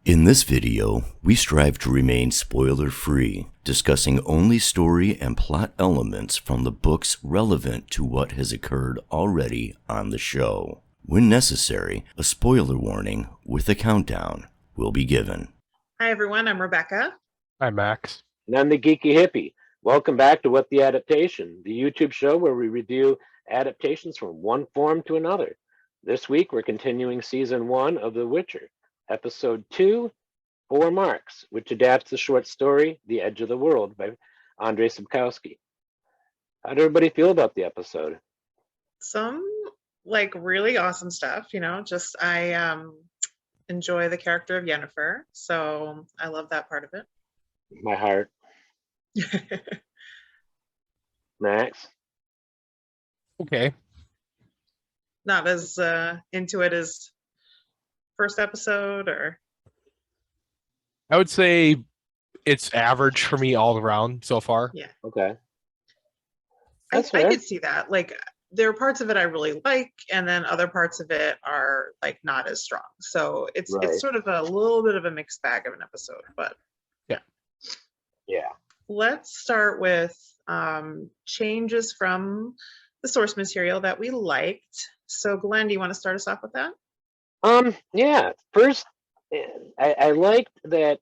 In this video, we strive to remain spoiler-free, discussing only story and plot elements from the books relevant to what has occurred already on the show. When necessary, a spoiler warning with a countdown will be given. Hi everyone, I'm Rebecca. Hi Max. And I'm the Geeky Hippie. Welcome back to What the Adaptation, the YouTube show where we review adaptations from one form to another. This week we're continuing season 1 of The Witcher, episode 2, 4 Marks, which adapts the short story The Edge of the World by Andrzej Sapkowski. How did everybody feel about the episode? Some really awesome stuff, just I enjoy the character of Yennefer, so I love that part of it. My heart. Max? Okay. Not as into it as first episode, or? I would say it's average for me all around so far. Yeah. Okay. I could see that. There are parts of it I really like, and then other parts of it are not as strong. So it's sort of a little bit of a mixed bag of an episode, but yeah. Let's start with changes from the source material that we liked. So Glenn, do you want to start us off with that? Yeah. First, I liked that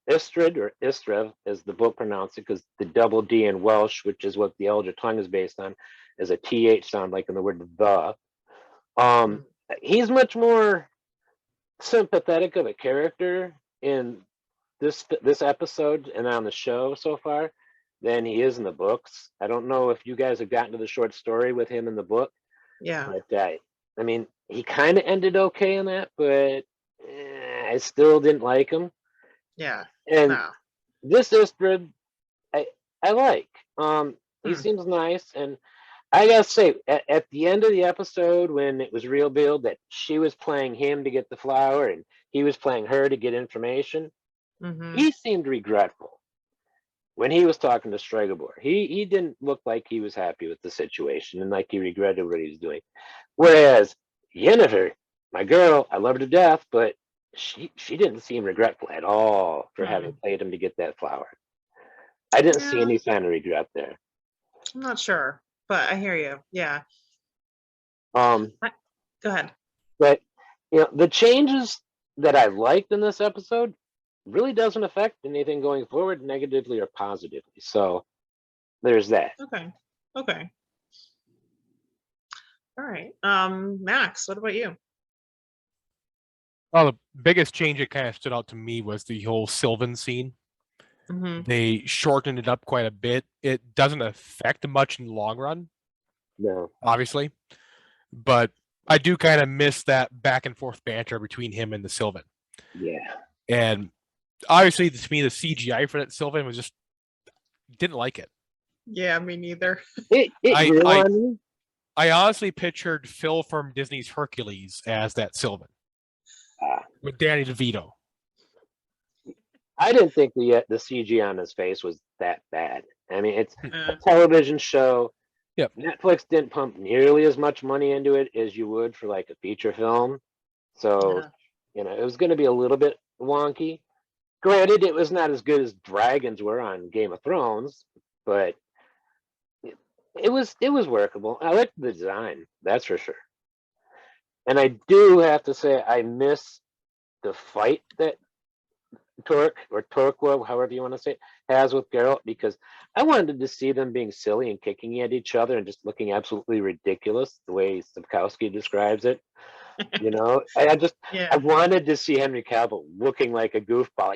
Istrid, or Istrev, as the book pronounced it, because the double D in Welsh, which is what the Elder tongue is based on, is a TH sound, like in the word the. He's much more sympathetic of a character in this episode and on the show so far than he is in the books. I don't know if you guys have gotten to the short story with him in the book. Yeah. But I mean, he kind of ended okay in that, but I still didn't like him. Yeah. And this Istrid, I like. He seems nice, and I gotta say, at the end of the episode, when it was revealed that she was playing him to get the flower and he was playing her to get information, he seemed regretful when he was talking to Stregobor. He didn't look like he was happy with the situation and like he regretted what he was doing. Whereas Yennefer, my girl, I love her to death, but she didn't seem regretful at all for having played him to get that flower. I didn't see any sign of regret there. I'm not sure, but I hear you. Yeah. Go ahead. But the changes that I liked in this episode really doesn't affect anything going forward, negatively or positively. So there's that. Okay. All right. Max, what about you? Well, the biggest change that kind of stood out to me was the whole Sylvan scene. They shortened it up quite a bit. It doesn't affect much in the long run. No. Obviously. But I do kind of miss that back and forth banter between him and the Sylvan. Yeah. And obviously, to me, the CGI for that Sylvan was just didn't like it. Yeah, me neither. I honestly pictured Phil from Disney's Hercules as that Sylvan with Danny DeVito. I didn't think the CG on his face was that bad. I mean, it's a television show. Yep. Netflix didn't pump nearly as much money into it as you would for like a feature film. So, it was going to be a little bit wonky. Granted, it was not as good as dragons were on Game of Thrones, but it was workable. I liked the design, that's for sure. And I do have to say, I miss the fight that Torqua, however you want to say it, has with Geralt, because I wanted to see them being silly and kicking at each other and just looking absolutely ridiculous, the way Sapkowski describes it. I wanted to see Henry Cavill looking like a goofball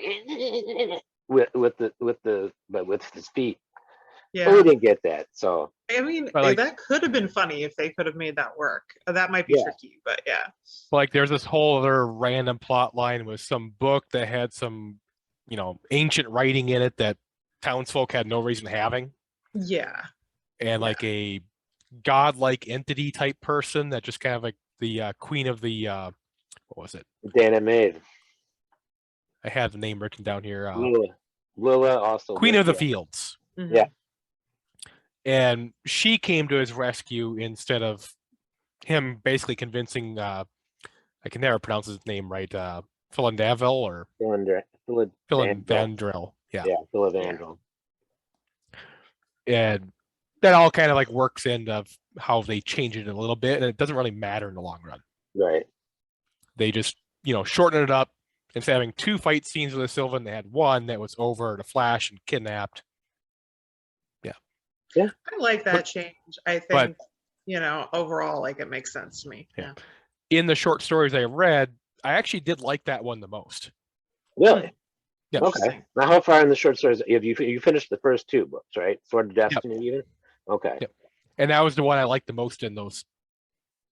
with his feet. Yeah. But we didn't get that. So I mean, that could have been funny if they could have made that work. That might be tricky, but yeah. There's this whole other random plot line with some book that had some, ancient writing in it that townsfolk had no reason having. Yeah. And a godlike entity type person that just kind of the queen of the what was it? Dana Maeve. I had the name written down here. Lila also. Queen of the Fields. Yeah. And she came to his rescue instead of him basically convincing I can never pronounce his name right. Philandaville or Philandandrel. Yeah. Yeah, Philandandrel. And that all kind of like works into how they change it a little bit, and it doesn't really matter in the long run. Right. They just, shorten it up. Instead of having 2 fight scenes with a Sylvan, they had 1 that was over to Flash and kidnapped. Yeah. I like that change. I think, overall, like, it makes sense to me. Yeah. In the short stories I read, I actually did like that one the most. Really? Yeah. Okay. Now, how far in the short stories have you finished the first 2 books, right? Sword of Destiny, even? Okay. Yep. And that was the one I liked the most in those.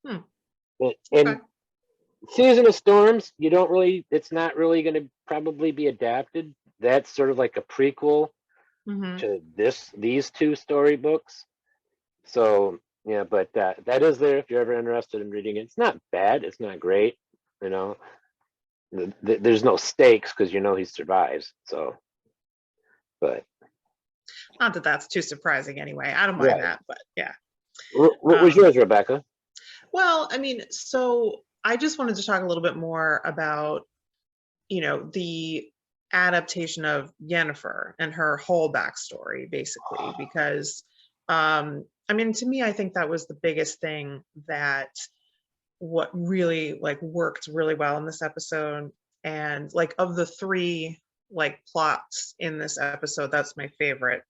And Season of Storms, it's not really going to probably be adapted. That's sort of like a prequel to these 2 storybooks. So, yeah, but that is there if you're ever interested in reading it. It's not bad. It's not great. There's no stakes because he survives. So, but not that that's too surprising anyway. I don't mind that, but yeah. What was yours, Rebecca? Well, I mean, so I just wanted to talk a little bit more about, the adaptation of Yennefer and her whole backstory, basically, because, I mean, to me, I think that was the biggest thing that what really worked really well in this episode. And of the 3 plots in this episode, that's my favorite.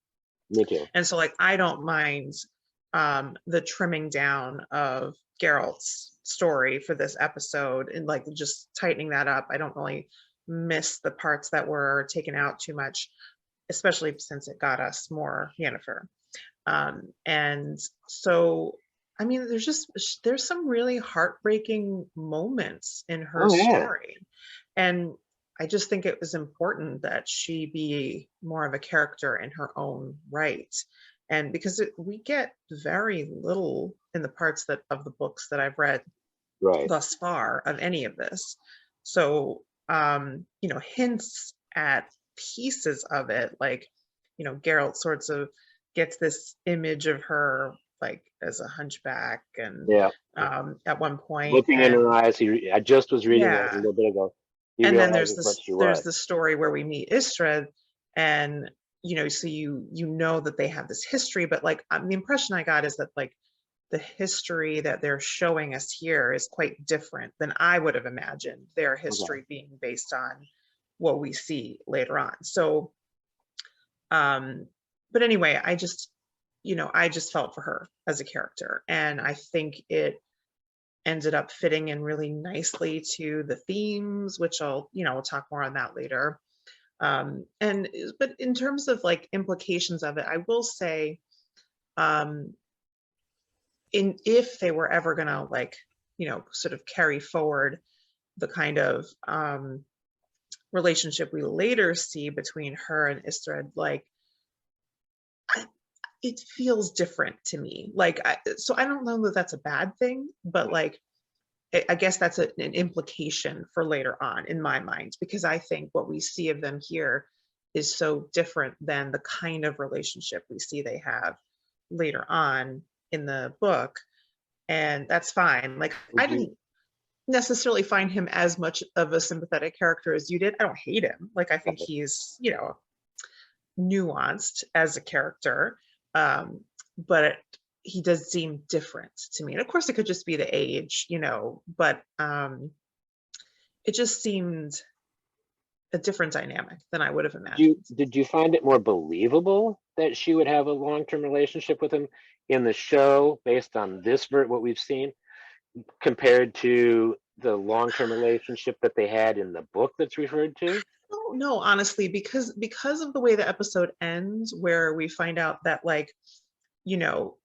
Me too. And so I don't mind the trimming down of Geralt's story for this episode and just tightening that up. I don't really miss the parts that were taken out too much, especially since it got us more Yennefer. And so, I mean, there's some really heartbreaking moments in her story. And I just think it was important that she be more of a character in her own right. And because we get very little in the parts of the books that I've read thus far of any of this. So, hints at pieces of it, Geralt sorts of gets this image of her as a hunchback, and at one point looking in her eyes, I just was reading that a little bit ago. And then there's the story where we meet Istredd, and so you know that they have this history, but the impression I got is that the history that they're showing us here is quite different than I would have imagined their history being based on what we see later on. So, but anyway, I just felt for her as a character, and I think it ended up fitting in really nicely to the themes, which we'll talk more on that later. But in terms of implications of it, I will say, if they were ever gonna sort of carry forward the kind of relationship we later see between her and Istredd, it feels different to me. So I don't know that that's a bad thing, but I guess that's an implication for later on in my mind, because I think what we see of them here is so different than the kind of relationship we see they have later on in the book. And that's fine. I didn't necessarily find him as much of a sympathetic character as you did. I don't hate him. I think he's, nuanced as a character. But he does seem different to me. And of course it could just be the age, but it just seemed a different dynamic than I would have imagined. Did you find it more believable that she would have a long-term relationship with him in the show based on what we've seen, compared to the long-term relationship that they had in the book that's referred to? No, honestly, because of the way the episode ends, where we find out that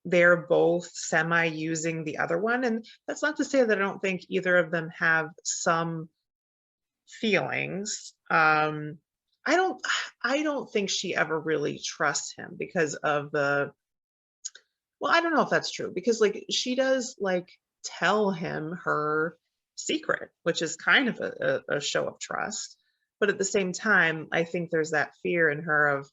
they're both semi using the other one. And that's not to say that I don't think either of them have some feelings. I don't think she ever really trusts him because of I don't know if that's true, because she does tell him her secret, which is kind of a show of trust. But at the same time, I think there's that fear in her of,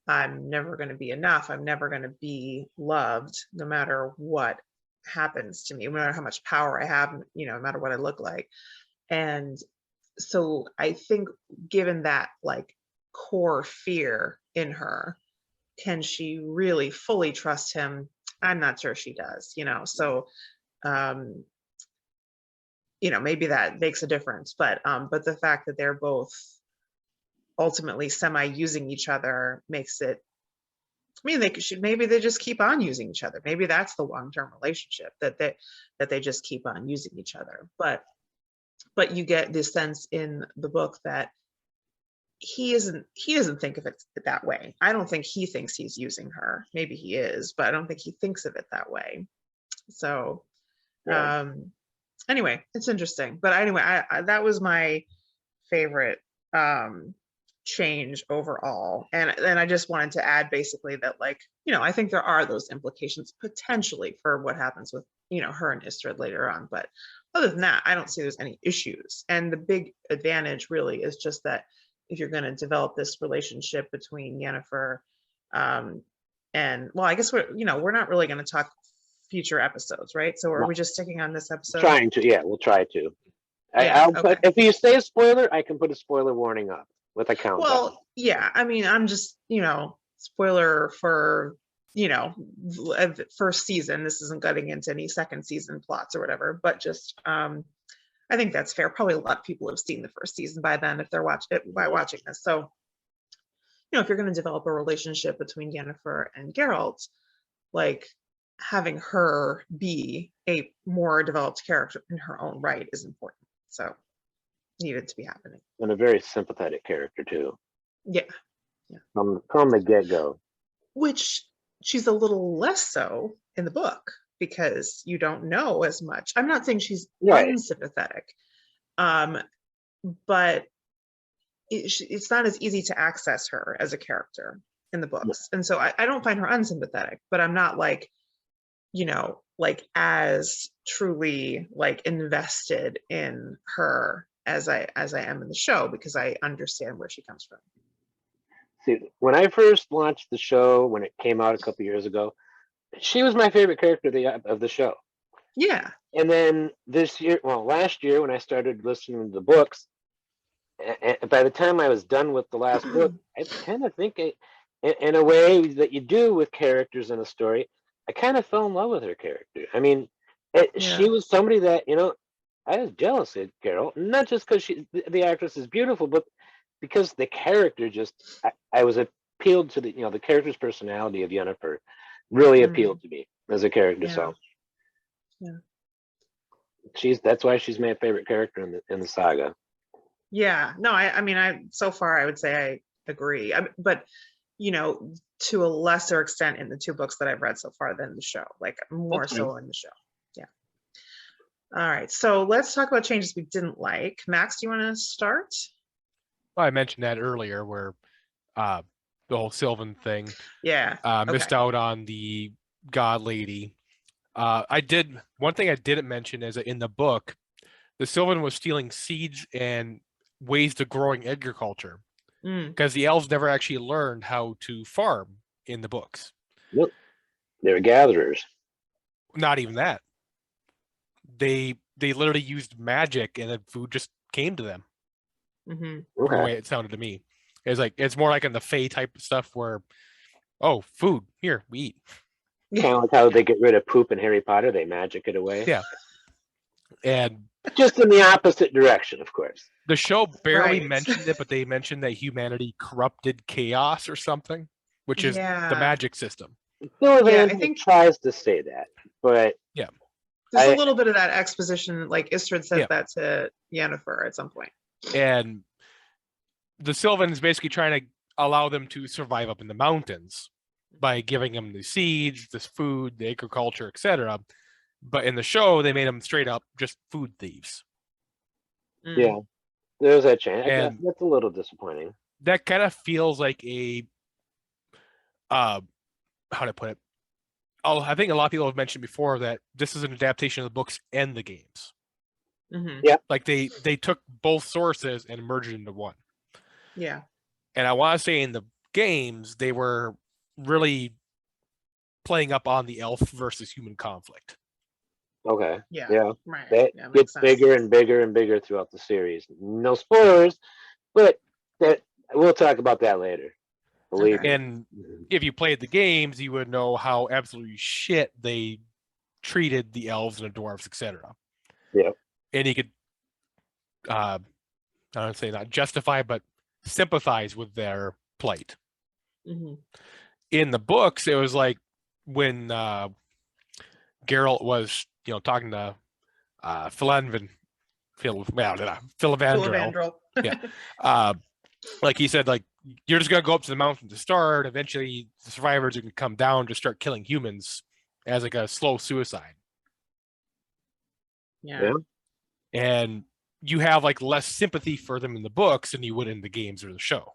I'm never going to be enough. I'm never going to be loved, no matter what happens to me, no matter how much power I have, no matter what I look like. And so I think given that like core fear in her, can she really fully trust him? I'm not sure she does, so maybe that makes a difference, but the fact that they're both ultimately semi-using each other makes it, maybe they just keep on using each other. Maybe that's the long-term relationship, that they just keep on using each other. But you get this sense in the book that he doesn't think of it that way. I don't think he thinks he's using her. Maybe he is, but I don't think he thinks of it that way. So anyway, it's interesting. But anyway, I that was my favorite change overall. And then I just wanted to add basically that, like, I think there are those implications potentially for what happens with, her and Istrid later on. But other than that, I don't see there's any issues. And the big advantage really is just that if you're going to develop this relationship between Yennefer and, well, I guess we're not really going to talk future episodes, right? So are we just sticking on this episode? Trying to, yeah, we'll try to. Yeah, I'll put, if you say a spoiler, I can put a spoiler warning up with a countdown. Well, yeah, I mean, I'm just, spoiler for, first season. This isn't getting into any second season plots or whatever, but just, I think that's fair. Probably a lot of people have seen the first season by then if they're watching this. So, if you're going to develop a relationship between Yennefer and Geralt, like, having her be a more developed character in her own right is important. So needed to be happening. And a very sympathetic character too. Yeah. From the get-go. Which she's a little less so in the book because you don't know as much. I'm not saying she's unsympathetic, but it's not as easy to access her as a character in the books. And so I don't find her unsympathetic, but I'm not like, like as truly like invested in her as I am in the show, because I understand where she comes from. See, when I first launched the show, when it came out a couple years ago, she was my favorite character of the show. Yeah. And then last year when I started listening to the books, by the time I was done with the last book, I kind of think in a way that you do with characters in a story, I kind of fell in love with her character. I mean, she was somebody that, I was jealous of Geralt, not just because the actress is beautiful, but because the character I was appealed to the character's personality of Yennefer really appealed to me as a character. So that's why she's my favorite character in the saga. Yeah, no, I mean, so far I would say I agree, but to a lesser extent in the two books that I've read so far than the show, like more so in the show. Yeah. All right, so let's talk about changes we didn't like. Max, do you want to start? Well, I mentioned that earlier where the whole Sylvan thing. Yeah. Missed out on the god lady. One thing I didn't mention is that in the book, the Sylvan was stealing seeds and ways to growing agriculture because the elves never actually learned how to farm in the books. Yep. They were gatherers. Not even that. They literally used magic and the food just came to them. Mm-hmm. Okay. The way it sounded to me. It's more like in the Fae type of stuff where, oh, food, here, we eat. Kind of like how they get rid of poop in Harry Potter, they magic it away. Yeah. And just in the opposite direction, of course. The show barely mentioned it, but they mentioned that humanity corrupted chaos or something, which is the magic system. I think tries to say that, but there's a little bit of that exposition. Like Istrid says that to Yennefer at some point. And the Sylvan is basically trying to allow them to survive up in the mountains by giving them the seeds, this food, the agriculture, etc. But in the show, they made them straight up just food thieves. Yeah, there's that change. That's a little disappointing. That kind of feels like a, how to put it? I think a lot of people have mentioned before that this is an adaptation of the books and the games. Mm-hmm. Yeah, like they took both sources and merged it into one. Yeah, and I want to say in the games they were really playing up on the elf versus human conflict. Okay. Yeah. Yeah. Right. That Yeah, gets makes sense. bigger and bigger and bigger throughout the series. No spoilers, but that we'll talk about that later. Believe me. And if you played the games, you would know how absolutely shit they treated the elves and the dwarves, etc. Yeah. And you could, I don't say not justify, but sympathize with their plight. Mm-hmm. In the books, it was like when Geralt was, talking to Philavandrel. Yeah. Like he said, like, you're just gonna go up to the mountain to start. Eventually, the survivors are gonna come down to start killing humans as like a slow suicide. Yeah. And you have like less sympathy for them in the books than you would in the games or the show.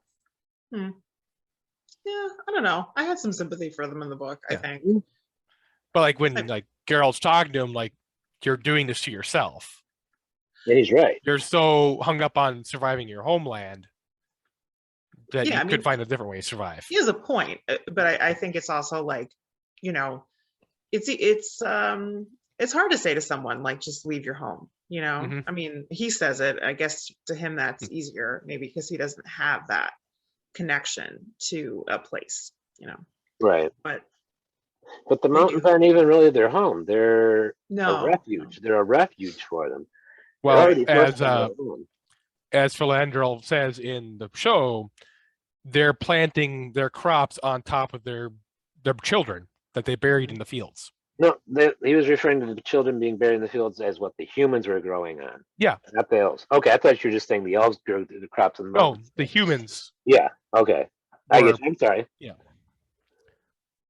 Yeah, I don't know. I had some sympathy for them in the book, I think. But like when like Geralt's talking to him, like, you're doing this to yourself. Yeah, he's right. You're so hung up on surviving your homeland that you could find a different way to survive. He has a point, but I think it's also like, it's hard to say to someone like, just leave your home. Mm-hmm. I mean, he says it. I guess to him that's easier, maybe because he doesn't have that connection to a place. Right. But the mountains aren't even really their home. They're a refuge. They're a refuge for them. Well, as Philandrel says in the show, they're planting their crops on top of their children that they buried in the fields. No, he was referring to the children being buried in the fields as what the humans were growing on. Yeah. Not the elves. Okay, I thought you were just saying the elves grew the crops in the mountains. No, the humans. Yeah, okay. I get you. I'm sorry. Yeah.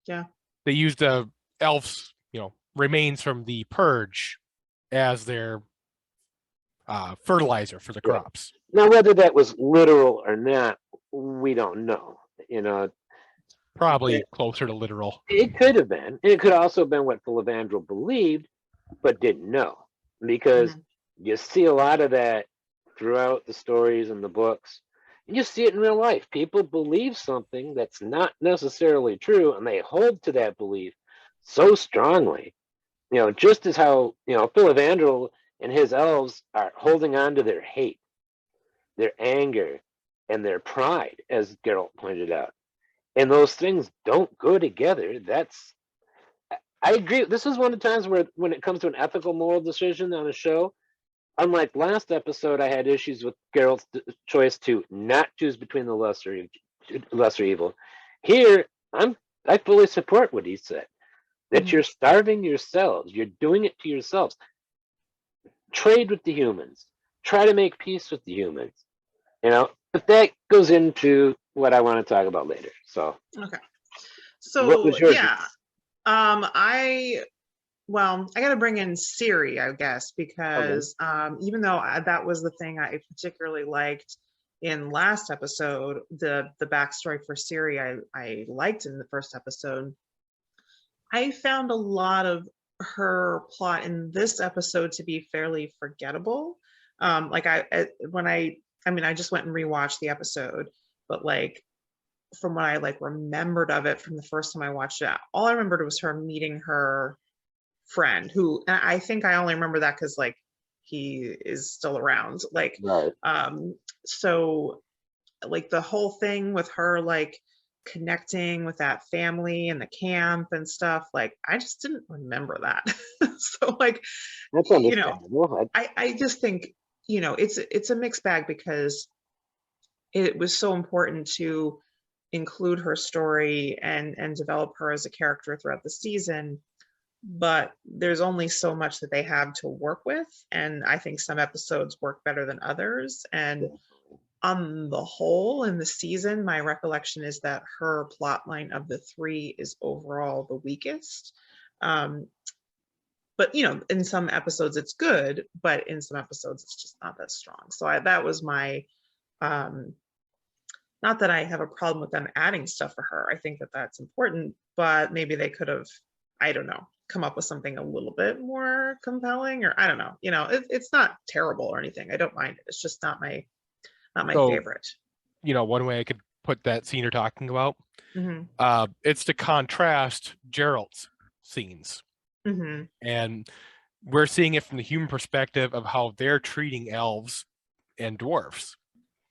Yeah. They used the elves, remains from the purge as their fertilizer for the crops. Now, whether that was literal or not, we don't know. Probably closer to literal. It could have been. It could also have been what Philavandrel believed, but didn't know. Because you see a lot of that throughout the stories and the books. And you see it in real life. People believe something that's not necessarily true, and they hold to that belief so strongly. Just as how, Philavandrel and his elves are holding on to their hate, their anger, and their pride, as Geralt pointed out. And those things don't go together. I agree. This is one of the times where, when it comes to an ethical, moral decision on a show, unlike last episode, I had issues with Geralt's choice to not choose between the lesser evil. Here, I fully support what he said. That you're starving yourselves. You're doing it to yourselves. Trade with the humans. Try to make peace with the humans. But that goes into what I want to talk about later. So okay. So what was yours? Yeah, I got to bring in Ciri, I guess, because even though that was the thing I particularly liked in last episode, the backstory for Ciri I liked in the first episode. I found a lot of her plot in this episode to be fairly forgettable. I just went and rewatched the episode, but like from what I remembered of it from the first time I watched it, all I remembered was her meeting her friend, who, and I think I only remember that because he is still around. Right. So the whole thing with her connecting with that family and the camp and stuff, I just didn't remember that. So that's understandable. I just think it's a mixed bag, because it was so important to include her story and develop her as a character throughout the season, but there's only so much that they have to work with, and I think some episodes work better than others. And on the whole, in the season, my recollection is that her plot line of the three is overall the weakest. But in some episodes it's good, but in some episodes it's just not that strong. So that was my not that I have a problem with them adding stuff for her. I think that that's important, but maybe they could have, I don't know, come up with something a little bit more compelling, or I don't know. It's not terrible or anything. I don't mind it. It's just not my favorite. One way I could put that scene you're talking about, it's to contrast Geralt's scenes. And we're seeing it from the human perspective of how they're treating elves and dwarfs.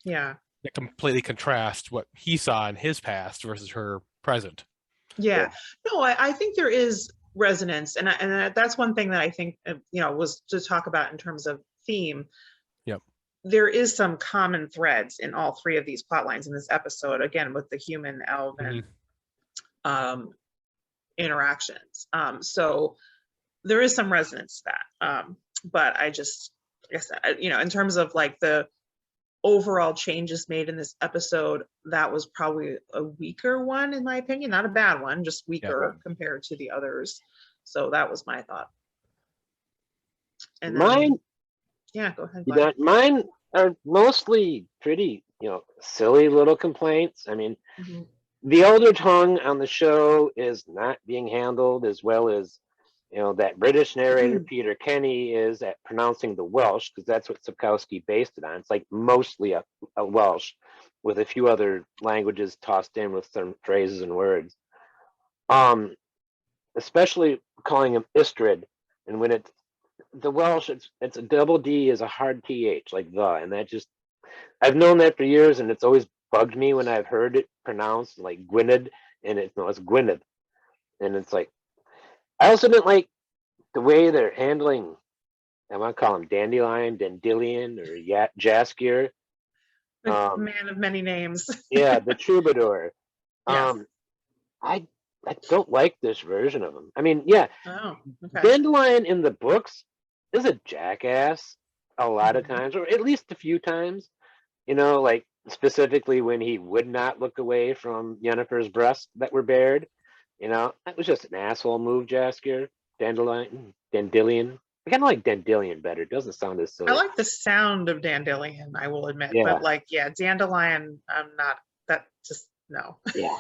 Yeah. That completely contrast what he saw in his past versus her present. Yeah. No, I think there is resonance, and that's one thing that I think was to talk about in terms of theme. Yep. There is some common threads in all three of these plot lines in this episode, again with the human elven interactions. So there is some resonance to that. But I guess in terms of like the overall changes made in this episode, that was probably a weaker one in my opinion. Not a bad one, just weaker compared to the others. So that was my thought. And then, go ahead. Mine are mostly pretty, silly little complaints. I mean, the elder tongue on the show is not being handled as well as, that British narrator Peter Kenny is at pronouncing the Welsh, because that's what Sapkowski based it on. It's like mostly a Welsh with a few other languages tossed in with some phrases and words. Especially calling him Istrid, and when it's the Welsh, it's a double D is a hard TH, like the, and that just, I've known that for years, and it's always bugged me when I've heard it pronounced like Gwynedd, and it's Gwynedd, and it's like, I also didn't like the way they're handling, I want to call him Dandelion, Dandelion, or Jaskier. Man of many names. Yeah, the troubadour. Yes. I don't like this version of him. I mean, okay. Dandelion in the books is a jackass a lot of times, or at least a few times. Like specifically when he would not look away from Yennefer's breasts that were bared. That was just an asshole move, Jaskier. Dandelion. I kind of like Dandelion better. It doesn't sound as silly. I like the sound of Dandelion, I will admit. Yeah. But Dandelion, I'm not, that just, no. Yeah.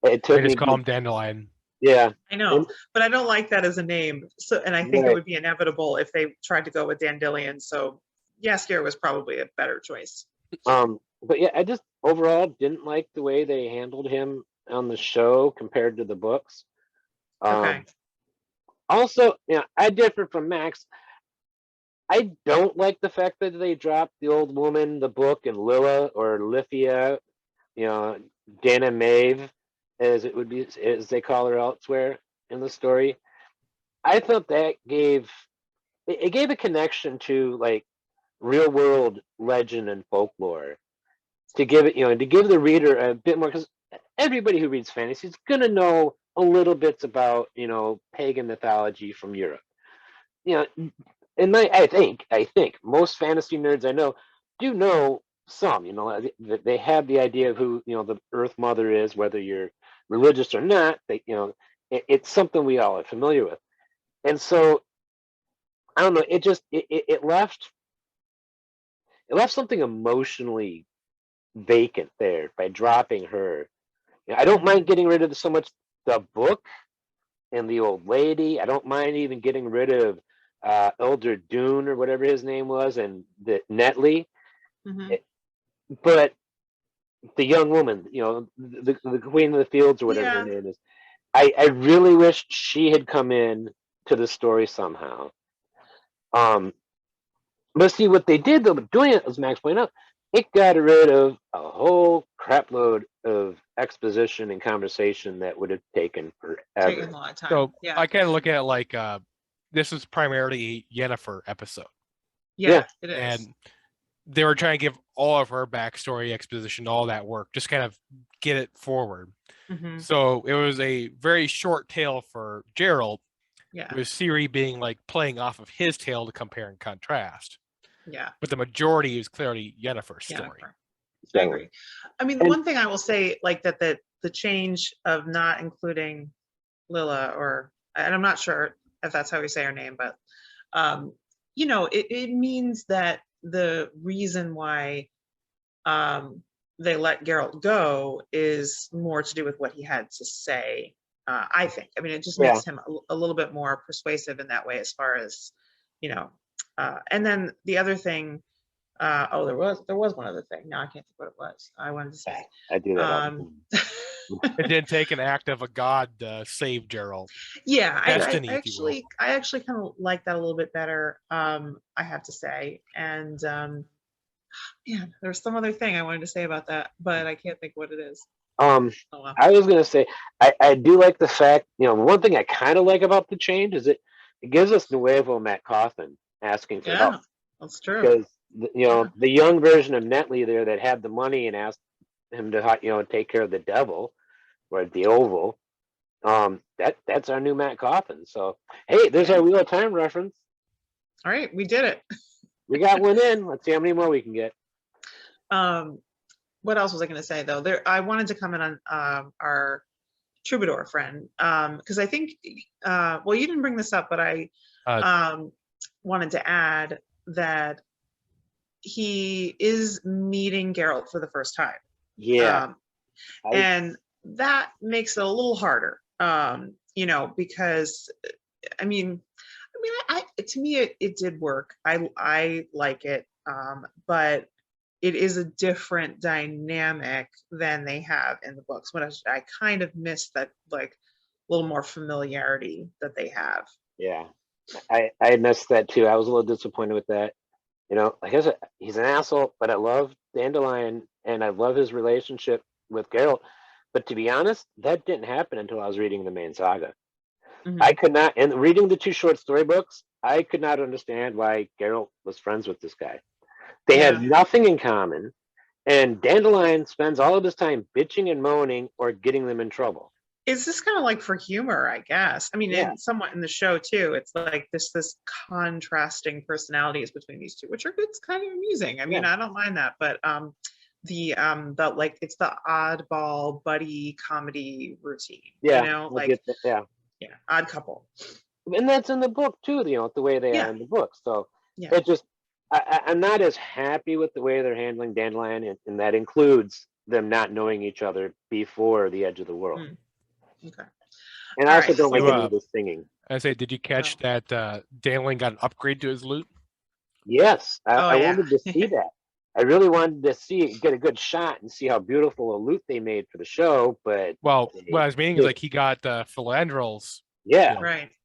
It took me just call him Dandelion. Yeah. I know, but I don't like that as a name. So, and I think it would be inevitable if they tried to go with Dandelion. So Jaskier was probably a better choice. But yeah, I just overall didn't like the way they handled him on the show compared to the books. Also, I differ from Max. I don't like the fact that they dropped the old woman, the book, and Lilla or Lithia, Dana Maeve, as it would be, as they call her elsewhere in the story. I thought that gave a connection to like real world legend and folklore, to give it, to give the reader a bit more, because everybody who reads fantasy is gonna know a little bit about, pagan mythology from Europe. And I think most fantasy nerds I know do know some, they have the idea of who, the Earth Mother is, whether you're religious or not. It's something we all are familiar with. And so, I don't know, it left something emotionally vacant there by dropping her. I don't mind getting rid of so much the book and the old lady. I don't mind even getting rid of Elder Dune or whatever his name was, and the Netley. But the young woman, the Queen of the Fields or whatever her name is, I really wish she had come in to the story somehow. But see, what they did though, doing it, as Max pointed out, it got rid of a whole crapload of exposition and conversation that would have taken forever. Taken a lot of time. So I kind of look at it like this is primarily a Yennefer episode. Yeah, it is. And they were trying to give all of her backstory, exposition, all that work, just kind of get it forward. So it was a very short tale for Geralt, with Ciri being like playing off of his tale to compare and contrast. Yeah. But the majority is clearly Yennefer's story. I agree. I mean, the one thing I will say, like that the change of not including Lilla, and I'm not sure if that's how we say her name, but it means that the reason why they let Geralt go is more to do with what he had to say. I think. I mean, it just makes him a little bit more persuasive in that way, as far as, and then the other thing, there was one other thing. No, I can't think what it was. I wanted to say. I do that. It didn't take an act of a god to save Geralt. Yeah, Destiny, I actually kind of like that a little bit better. I have to say, and yeah, there's some other thing I wanted to say about that, but I can't think what it is. Oh, well. I was gonna say I do like the fact, one thing I kind of like about the change is it gives us Nuevo Matt Coffin asking for help. That's true. Because the young version of Netley there that had the money and asked him to take care of the devil or the oval. That's our new Matt Coffin. So hey, there's our Wheel of Time reference. All right, we did it. We got one in. Let's see how many more we can get. What else was I going to say though? I wanted to comment on our troubadour friend because I think well, you didn't bring this up, but I wanted to add that he is meeting Geralt for the first time. Yeah, and that makes it a little harder, because I mean, to me it did work. I like it, but it is a different dynamic than they have in the books. When I kind of miss that, like, little more familiarity that they have. Yeah, I missed that too. I was a little disappointed with that. He's an asshole, but I love Dandelion and I love his relationship with Geralt. But to be honest, that didn't happen until I was reading the main saga. Mm-hmm. I could not, and reading the 2 short story books, I could not understand why Geralt was friends with this guy. They had nothing in common, and Dandelion spends all of his time bitching and moaning or getting them in trouble. Is this kind of like for humor, I guess? I mean, somewhat in the show too. It's like this contrasting personalities between these two, which it's kind of amusing. I mean, I don't mind that, but it's the oddball buddy comedy routine. Yeah, odd couple. And that's in the book too. The way they are in the book. So it just. I'm not as happy with the way they're handling Dandelion, and that includes them not knowing each other before the Edge of the World. Okay. And I also don't like any of the singing. I say, did you catch that Dandelion got an upgrade to his loot? Yes, I wanted to see that. I really wanted to get a good shot and see how beautiful a loot they made for the show. But what I was meaning is like he got Philandrel's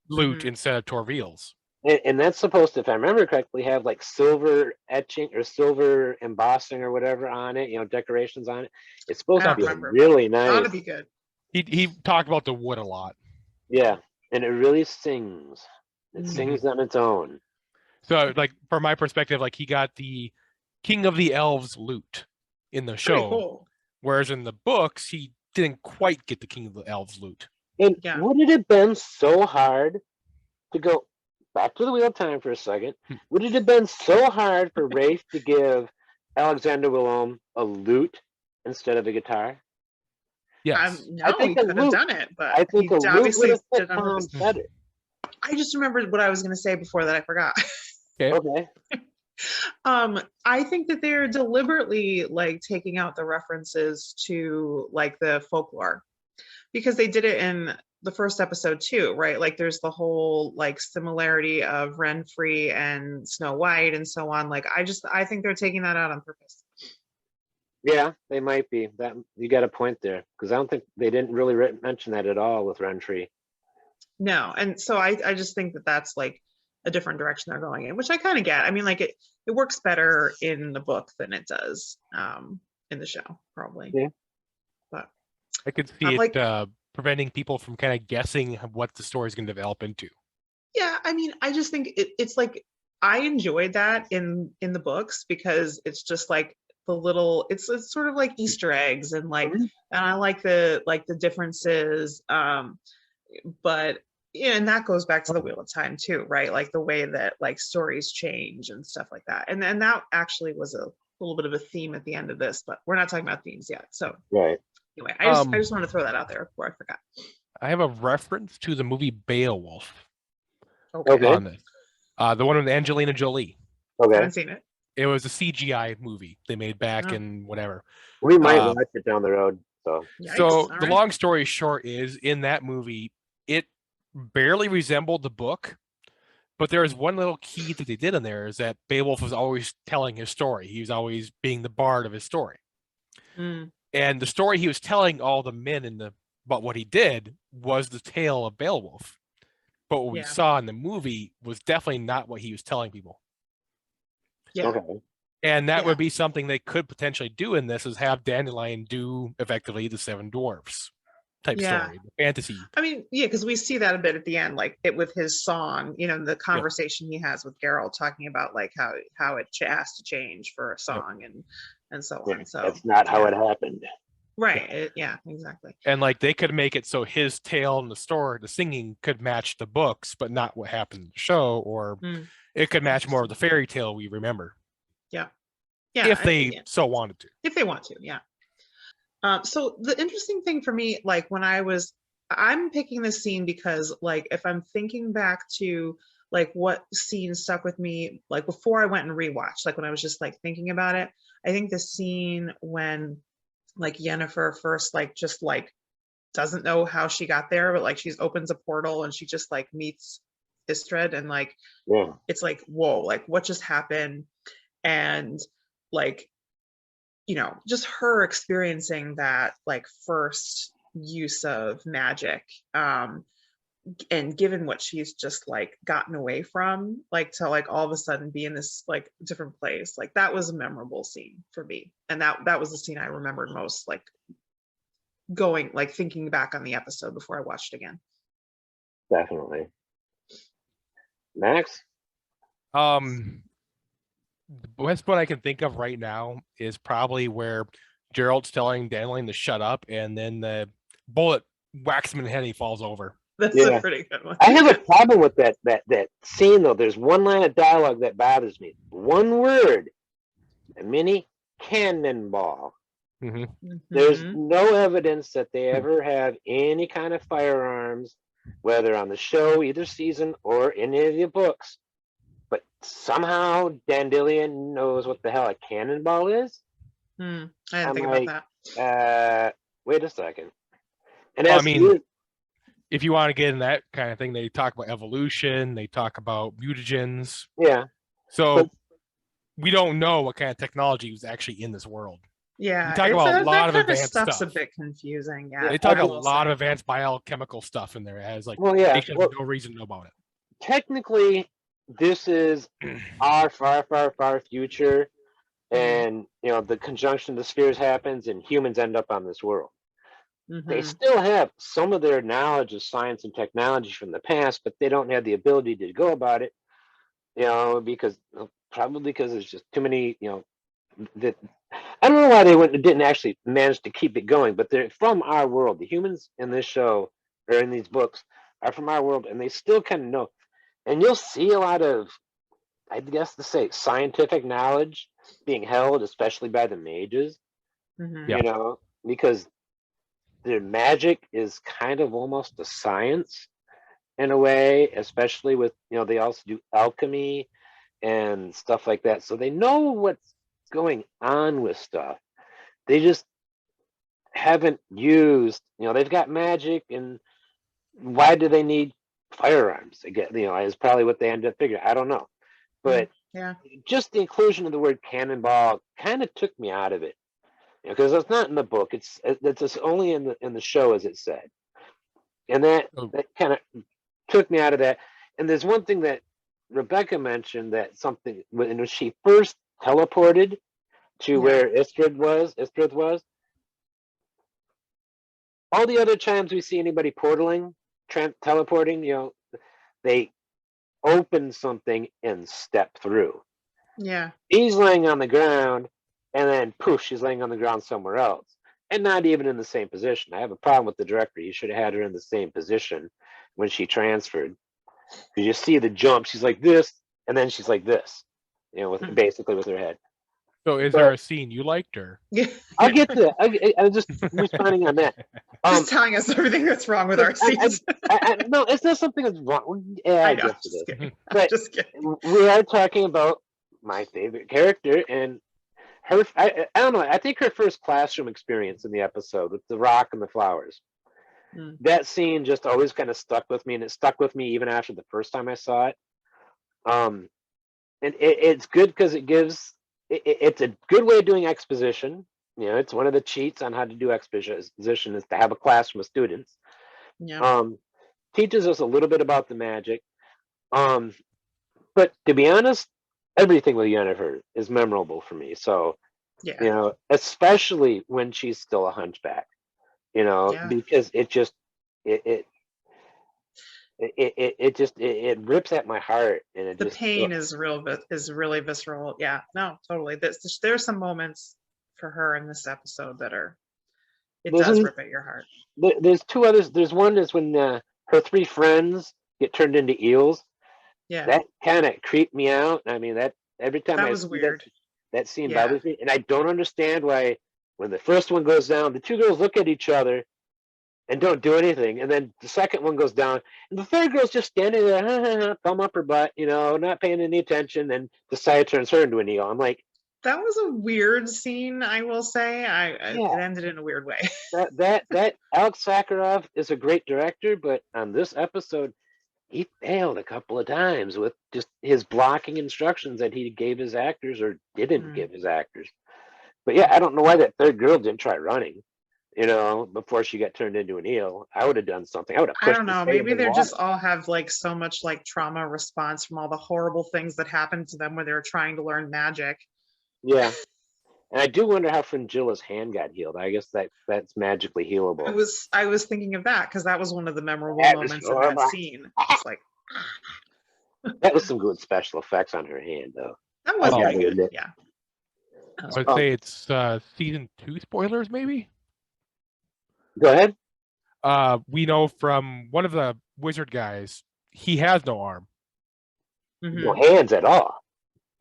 loot instead of Torvil's. And that's supposed to, if I remember correctly, have like silver etching or silver embossing or whatever on it, decorations on it. It's supposed to be really nice. It ought to be good. He talked about the wood a lot. Yeah, and it really sings. It sings on its own. So, like, from my perspective, like, he got the King of the Elves loot in the show, whereas in the books, he didn't quite get the King of the Elves loot. And would it have been so hard to go back to the Wheel of Time for a second? Would it have been so hard for Rafe to give Alexander Willem a lute instead of a guitar? Yes. No, I think he could have done it, but I think he obviously did better. I just remembered what I was going to say before that I forgot. Okay. I think that they're deliberately like taking out the references to like the folklore because they did it in the first episode too, right? Like there's the whole like similarity of Renfrey and Snow White and so on. Like I think they're taking that out on purpose. Yeah, they might be. That you got a point there because I don't think they didn't really mention that at all with Renfrey. No, and so I just think that that's like a different direction they're going in, which I kind of get. I mean, like it works better in the book than it does in the show, probably. Yeah, but I could see it preventing people from kind of guessing what the story is going to develop into. Yeah, I mean, I just think it's like I enjoyed that in the books because it's just like the little it's sort of like Easter eggs and like and I like the differences, but yeah, and that goes back to the Wheel of Time too, right? Like the way that like stories change and stuff like that, and that actually was a little bit of a theme at the end of this, but we're not talking about themes yet. So anyway, I just want to throw that out there before I forgot. I have a reference to the movie Beowulf. Okay. On this. The one with Angelina Jolie. Okay. I haven't seen it. It was a CGI movie they made back in whatever. We might watch it down the road. So the long story short is in that movie, it barely resembled the book, but there is one little key that they did in there is that Beowulf was always telling his story. He was always being the bard of his story. And the story he was telling all the men about what he did was the tale of Beowulf. But what we saw in the movie was definitely not what he was telling people. Yeah. Okay. And that would be something they could potentially do in this, is have Dandelion do effectively the Seven Dwarfs type story, the fantasy. I mean, yeah, because we see that a bit at the end, like it with his song, you know, the conversation he has with Geralt, talking about like how it has to change for a song and so on. So that's not how it happened. Right. Exactly. And like they could make it so his tale in the story, the singing, could match the books, but not what happened in the show, or it could match more of the fairy tale we remember. Yeah. If they so wanted to. If they want to, yeah. So the interesting thing for me, like when I'm picking this scene because like if I'm thinking back to like what scene stuck with me, like before I went and rewatched, like when I was just like thinking about it, I think the scene when like Yennefer first like just like doesn't know how she got there, but like she opens a portal and she just like meets Istrid, and like it's like, whoa, like what just happened? And like, you know, just her experiencing that like first use of magic, and given what she's just like gotten away from, like to like all of a sudden be in this like different place, like that was a memorable scene for me, and that was the scene I remembered most, like going like thinking back on the episode before I watched again. Definitely. Max? The best one I can think of right now is probably where Gerald's telling Dandelion to shut up, and then the bullet whacks him in the head and he falls over. That's a pretty good one. I have a problem with that scene though. There's one line of dialogue that bothers me. One word. A mini cannonball. There's no evidence that they ever have any kind of firearms, whether on the show, either season, or any of the books. But somehow Dandelion knows what the hell a cannonball is. I didn't think about that. Wait a second. And well, I mean, if you want to get in that kind of thing, they talk about evolution, they talk about mutagens. Yeah. So we don't know what kind of technology was actually in this world. Yeah, they talk about a lot of advanced stuff's stuff. a bit confusing. Yeah, they talk a lot of advanced biochemical stuff in there as like they should have no reason to know about it. Technically, this is our far, far, far future, and you know the conjunction of the spheres happens, and humans end up on this world. They still have some of their knowledge of science and technology from the past, but they don't have the ability to go about it. You know, probably because there's just too many. You know, that I don't know why they didn't actually manage to keep it going, but they're from our world. The humans in this show or in these books are from our world, and they still kind of know. And you'll see a lot of, I guess to say, scientific knowledge being held, especially by the mages. You know, because their magic is kind of almost a science in a way, especially with, you know, they also do alchemy and stuff like that. So they know what's going on with stuff. They just haven't used, you know, they've got magic, and why do they need firearms? Again, you know, is probably what they ended up figuring. I don't know. But just the inclusion of the word cannonball kind of took me out of it. Because it's not in the book. It's just only in the show, as it said, and that kind of took me out of that. And there's one thing that Rebecca mentioned, that something when she first teleported to where Istrid was. All the other times we see anybody portaling, teleporting, you know, they open something and step through. Yeah, he's laying on the ground. And then poof, she's laying on the ground somewhere else, and not even in the same position. I have a problem with the director. He should have had her in the same position when she transferred. You see the jump. She's like this, and then she's like this, you know, basically with her head. So, is there a scene you liked, or? I'll get to that. I'm just responding on that. Just telling us everything that's wrong with our scenes. No, it's not something that's wrong. Yeah, I guess it is. But just kidding. We are talking about my favorite character, and her, I don't know. I think her first classroom experience in the episode with the rock and the flowers. That scene just always kind of stuck with me, and it stuck with me even after the first time I saw it. And it's good because it gives. It's a good way of doing exposition. it's one of the cheats on how to do exposition is to have a classroom of students. Yeah. Teaches us a little bit about the magic. But to be honest, everything with Yennefer is memorable for me. So, especially when she's still a hunchback, because it just it rips at my heart, and the pain is really visceral. Yeah, no, totally. There's some moments for her in this episode that does rip at your heart. There's two others. There's one is when her three friends get turned into eels. Yeah, that kind of creeped me out. I mean, that every time that was weird. That scene bothers me, and I don't understand why when the first one goes down, the two girls look at each other and don't do anything, and then the second one goes down, and the third girl's just standing there, thumb up her butt, not paying any attention, and Tisaia turns her into an eel. I'm like, that was a weird scene, I will say. It ended in a weird way. that Alex Sakharov is a great director, but on this episode, he failed a couple of times with just his blocking instructions that he gave his actors or didn't give his actors. But yeah, I don't know why that third girl didn't try running, before she got turned into an eel. I would have done something. I would have pushed. I don't know. Maybe they just all have like so much like trauma response from all the horrible things that happened to them when they were trying to learn magic. Yeah. And I do wonder how Fringilla's hand got healed. I guess that's magically healable. I was thinking of that because that was one of the memorable moments in that scene. It's like that was some good special effects on her hand, though. That was pretty good. Yeah. I'd say it's season 2 spoilers, maybe. Go ahead. We know from one of the wizard guys, he has no arm. No hands at all.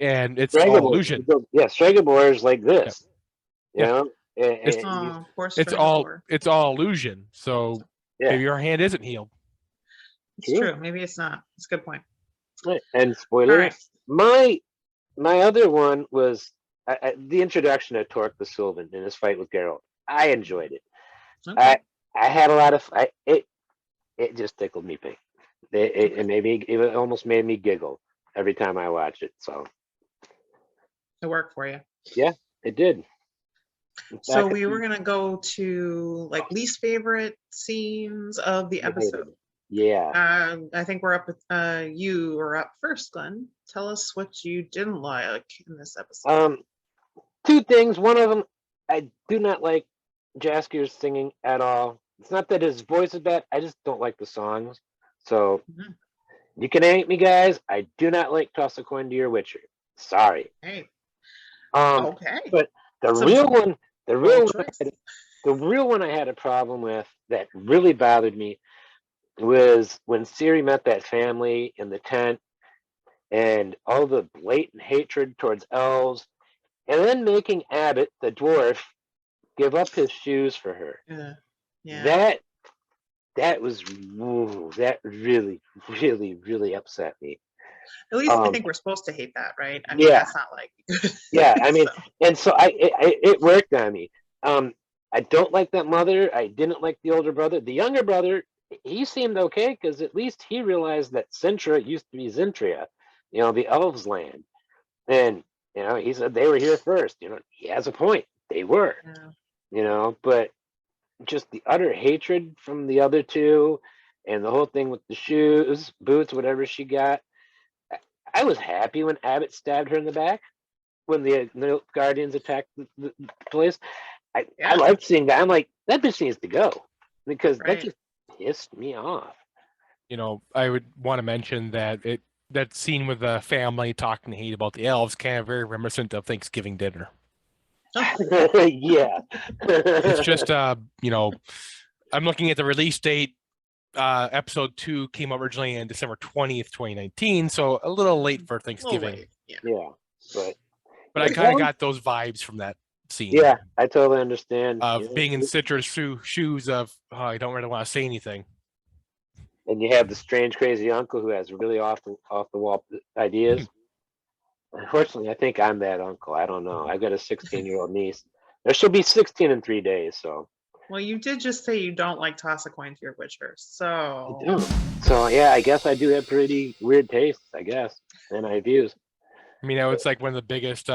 And it's all illusion. Yeah, Stregobor is like this. It's all illusion. So maybe your hand isn't healed. It's true. Maybe it's not. It's a good point. And spoilers. Right. My other one was the introduction of Torque the Sylvan in his fight with Geralt. I enjoyed it. Okay. I had a lot of it just tickled me pink. It almost made me giggle every time I watched it. So it worked for you. Yeah, it did. So we were gonna go to like least favorite scenes of the episode. Yeah. I think we're up with you were up first, Glenn. Tell us what you didn't like in this episode. Two things. One of them, I do not like Jaskier's singing at all. It's not that his voice is bad. I just don't like the songs. So you can hate me, guys. I do not like Toss a Coin to Your Witcher. Sorry. Hey. Okay. But the real one I had a problem with that really bothered me was when Ciri met that family in the tent and all the blatant hatred towards elves, and then making Abbott, the dwarf, give up his shoes for her. Yeah. That really, really, really upset me. At least I think we're supposed to hate that, right? I mean, that's not like. I mean, and so it worked on me. I don't like that mother. I didn't like the older brother. The younger brother, he seemed okay because at least he realized that Sintra used to be Zintria, the elves' land, and he said they were here first. He has a point. They were, but just the utter hatred from the other two, and the whole thing with the shoes, boots, whatever she got. I was happy when Abbott stabbed her in the back when the Guardians attacked the place. I liked seeing that. I'm like, that bitch needs to go because that just pissed me off. I would want to mention that that scene with the family talking hate about the elves kind of very reminiscent of Thanksgiving dinner. Yeah. It's just I'm looking at the release date. Episode 2 came out originally on December 20th, 2019, so a little late for Thanksgiving. Yeah, but I kind of got those vibes from that scene. Yeah, I totally understand. Being in Citra's shoes of I don't really want to say anything. And you have the strange, crazy uncle who has really off the wall ideas. Unfortunately, I think I'm that uncle. I don't know. I've got a 16-year-old niece. She'll be 16 in 3 days, so. Well, you did just say you don't like Toss a Coin to Your Witcher, so. I don't. So, yeah, I guess I do have pretty weird tastes, I guess, and views. I mean, it's like one of the biggest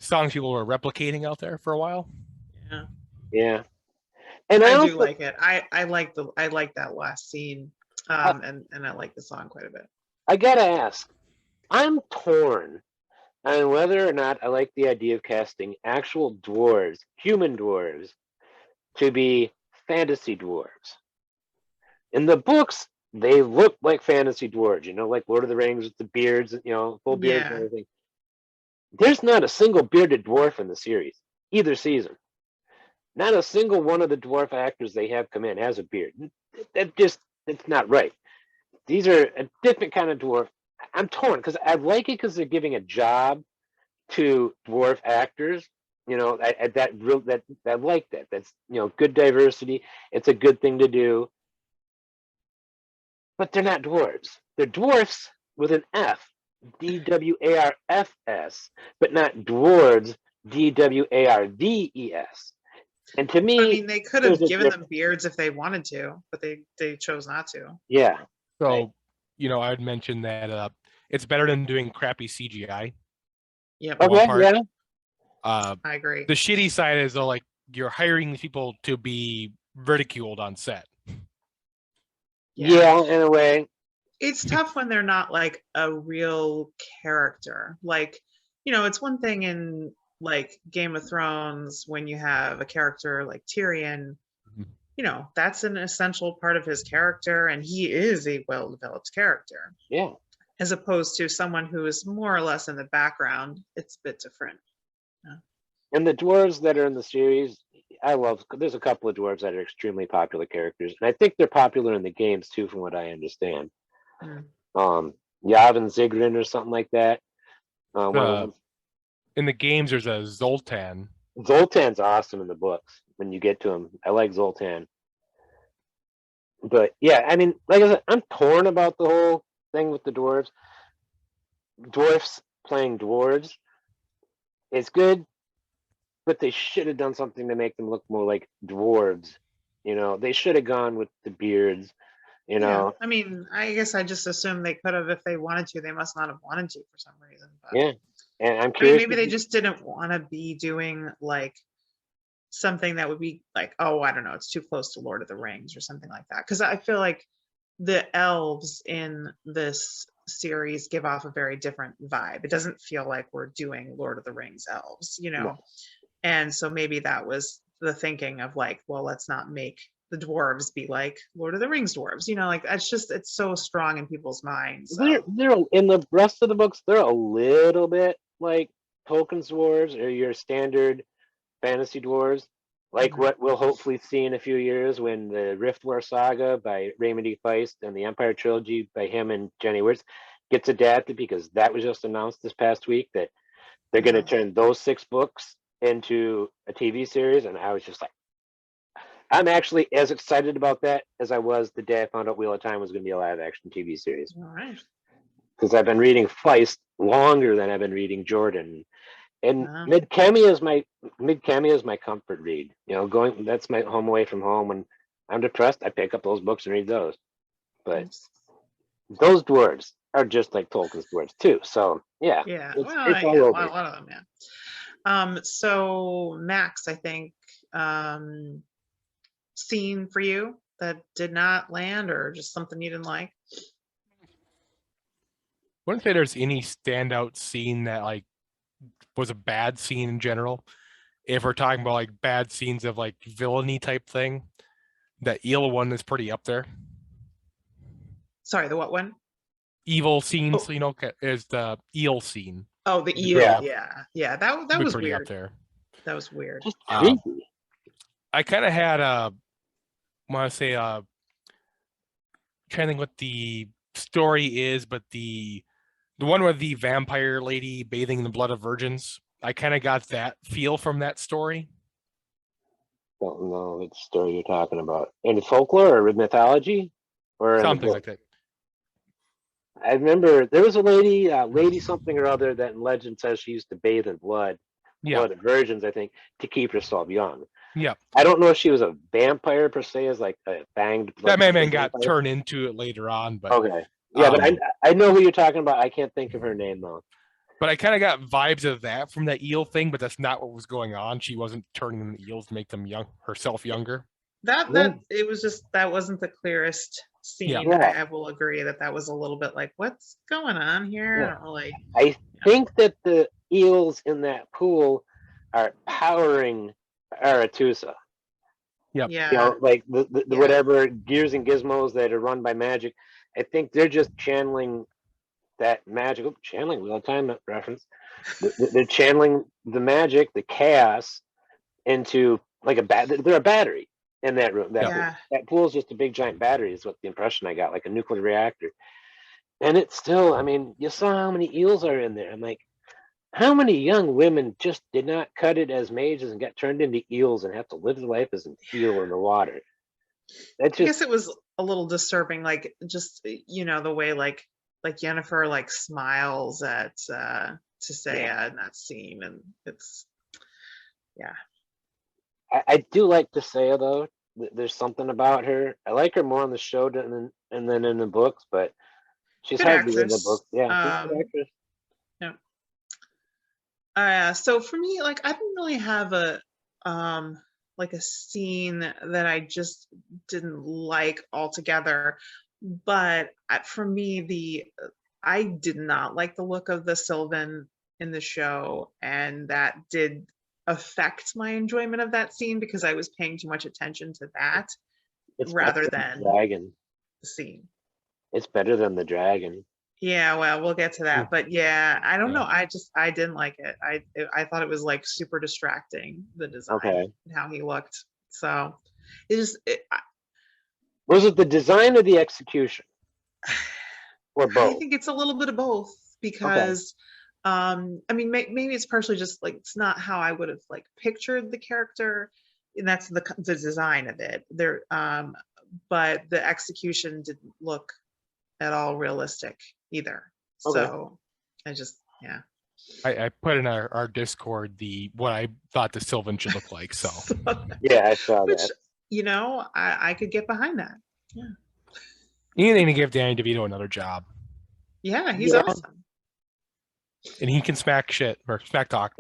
songs people were replicating out there for a while. Yeah. And I do like it. I like that last scene. And I like the song quite a bit. I gotta ask, I'm torn on whether or not I like the idea of casting actual dwarves, human dwarves, to be fantasy dwarves. In the books, they look like fantasy dwarves, like Lord of the Rings with the beards, full beards and everything. There's not a single bearded dwarf in the series, either season. Not a single one of the dwarf actors they have come in has a beard. It's not right. These are a different kind of dwarf. I'm torn because I like it because they're giving a job to dwarf actors. I like that. That's good diversity. It's a good thing to do. But they're not dwarves. They're dwarfs with an F, DWARFS, but not dwarves, DWARDES. And to me, I mean, they could have given them beards if they wanted to, but they chose not to. Yeah. So, I would mention that it's better than doing crappy CGI. Yep. Okay. Yeah. I agree. The shitty side is though, like you're hiring these people to be ridiculed on set. Yeah, in a way. It's tough when they're not like a real character. Like, it's one thing in like Game of Thrones when you have a character like Tyrion, that's an essential part of his character, and he is a well-developed character. Yeah. As opposed to someone who is more or less in the background, it's a bit different. Yeah. And the dwarves that are in the series, there's a couple of dwarves that are extremely popular characters, and I think they're popular in the games too, from what I understand. Yavin Zigrin or something like that. In the games, there's a Zoltan. Zoltan's awesome in the books when you get to him. I like Zoltan. But yeah, I mean, like I said, I'm torn about the whole thing with the dwarves. Dwarfs playing dwarves is good, but they should have done something to make them look more like dwarves. They should have gone with the beards. Yeah, I mean, I guess I just assumed they could have if they wanted to. They must not have wanted to for some reason. But, yeah, and I'm curious. Maybe they just didn't want to be doing like something that would be like, oh, I don't know, it's too close to Lord of the Rings or something like that. Because I feel like the elves in this series give off a very different vibe. It doesn't feel like we're doing Lord of the Rings elves, No. And so maybe that was the thinking of like, well, let's not make the dwarves be like Lord of the Rings dwarves, like it's so strong in people's minds. So. They're in the rest of the books, they're a little bit like Tolkien's dwarves or your standard fantasy dwarves, like what we'll hopefully see in a few years when the Riftwar saga by Raymond E. Feist and the Empire trilogy by him and Jenny Wirtz gets adapted, because that was just announced this past week that they're going to turn those 6 books into a TV series, and I was just like, I'm actually as excited about that as I was the day I found out Wheel of Time was going to be a live action TV series. All right. Because I've been reading Feist longer than I've been reading Jordan. And Mid-Chemia is my comfort read. That's my home away from home. When I'm depressed, I pick up those books and read those. But those dwarves are just like Tolkien's dwarves too. So yeah. Yeah. It's all over. A lot of them, yeah. So Max, I think, scene for you that did not land, or just something you didn't like? Wouldn't say there's any standout scene that like was a bad scene in general. If we're talking about like bad scenes of like villainy type thing, the eel one is pretty up there. Sorry, the what one? Evil scenes, is the eel scene. Oh, the eel. Yeah. That was pretty weird. Up there. That was weird. I kind of had trying to think what the story is, but the one with the vampire lady bathing in the blood of virgins, I kind of got that feel from that story. Don't know what story you're talking about. In folklore or mythology? Or something like that. I remember there was a lady, lady something or other, that in legend says she used to bathe in blood. Blood of virgins, I think, to keep herself young. Yeah. I don't know if she was a vampire per se, as like a fanged. That man got turned into it later on, but okay. Yeah, but I know who you're talking about. I can't think of her name though. But I kind of got vibes of that from that eel thing, but that's not what was going on. She wasn't turning them into eels to make them younger. That it was just that wasn't the clearest scene. Yeah. I will agree that was a little bit like, what's going on here? Yeah. I don't really. I think that the eels in that pool are powering Aretuza. Yep. Yeah. You know, like the whatever gears and gizmos that are run by magic. I think they're just channeling that magic. Oh, channeling, real time reference. They're channeling the magic, the chaos, into like they're a battery in that room. That pool is just a big giant battery. Is what the impression I got, like a nuclear reactor. And it's still, I mean, you saw how many eels are in there. I'm like, how many young women just did not cut it as mages and get turned into eels and have to live their life as an eel in the water? I guess it was a little disturbing, like just the way like Yennefer like smiles at Tisaia in that scene, and it's I do like Tisaia though. There's something about her. I like her more on the show than in the books, but she's good hard to read in the actress. book. Yeah, she's a good actress. So for me, like I didn't really have a like a scene that I just didn't like altogether, but for me, I did not like the look of the Sylvan in the show, and that did affect my enjoyment of that scene because I was paying too much attention to that rather than the dragon. The scene. It's better than the dragon. Yeah, well, we'll get to that, but yeah, I don't know. I didn't like it. I thought it was like super distracting, the design and how he looked. So was it the design or the execution, or both? I think it's a little bit of both because I mean, maybe it's partially just like it's not how I would have like pictured the character, and that's the design of it. There, but the execution didn't look at all realistic either. So I just I put in our Discord what I thought the Sylvan should look like. So yeah, I saw that. I could get behind that. Yeah. Anything to give Danny DeVito another job. Yeah, he's awesome. And he can smack talk.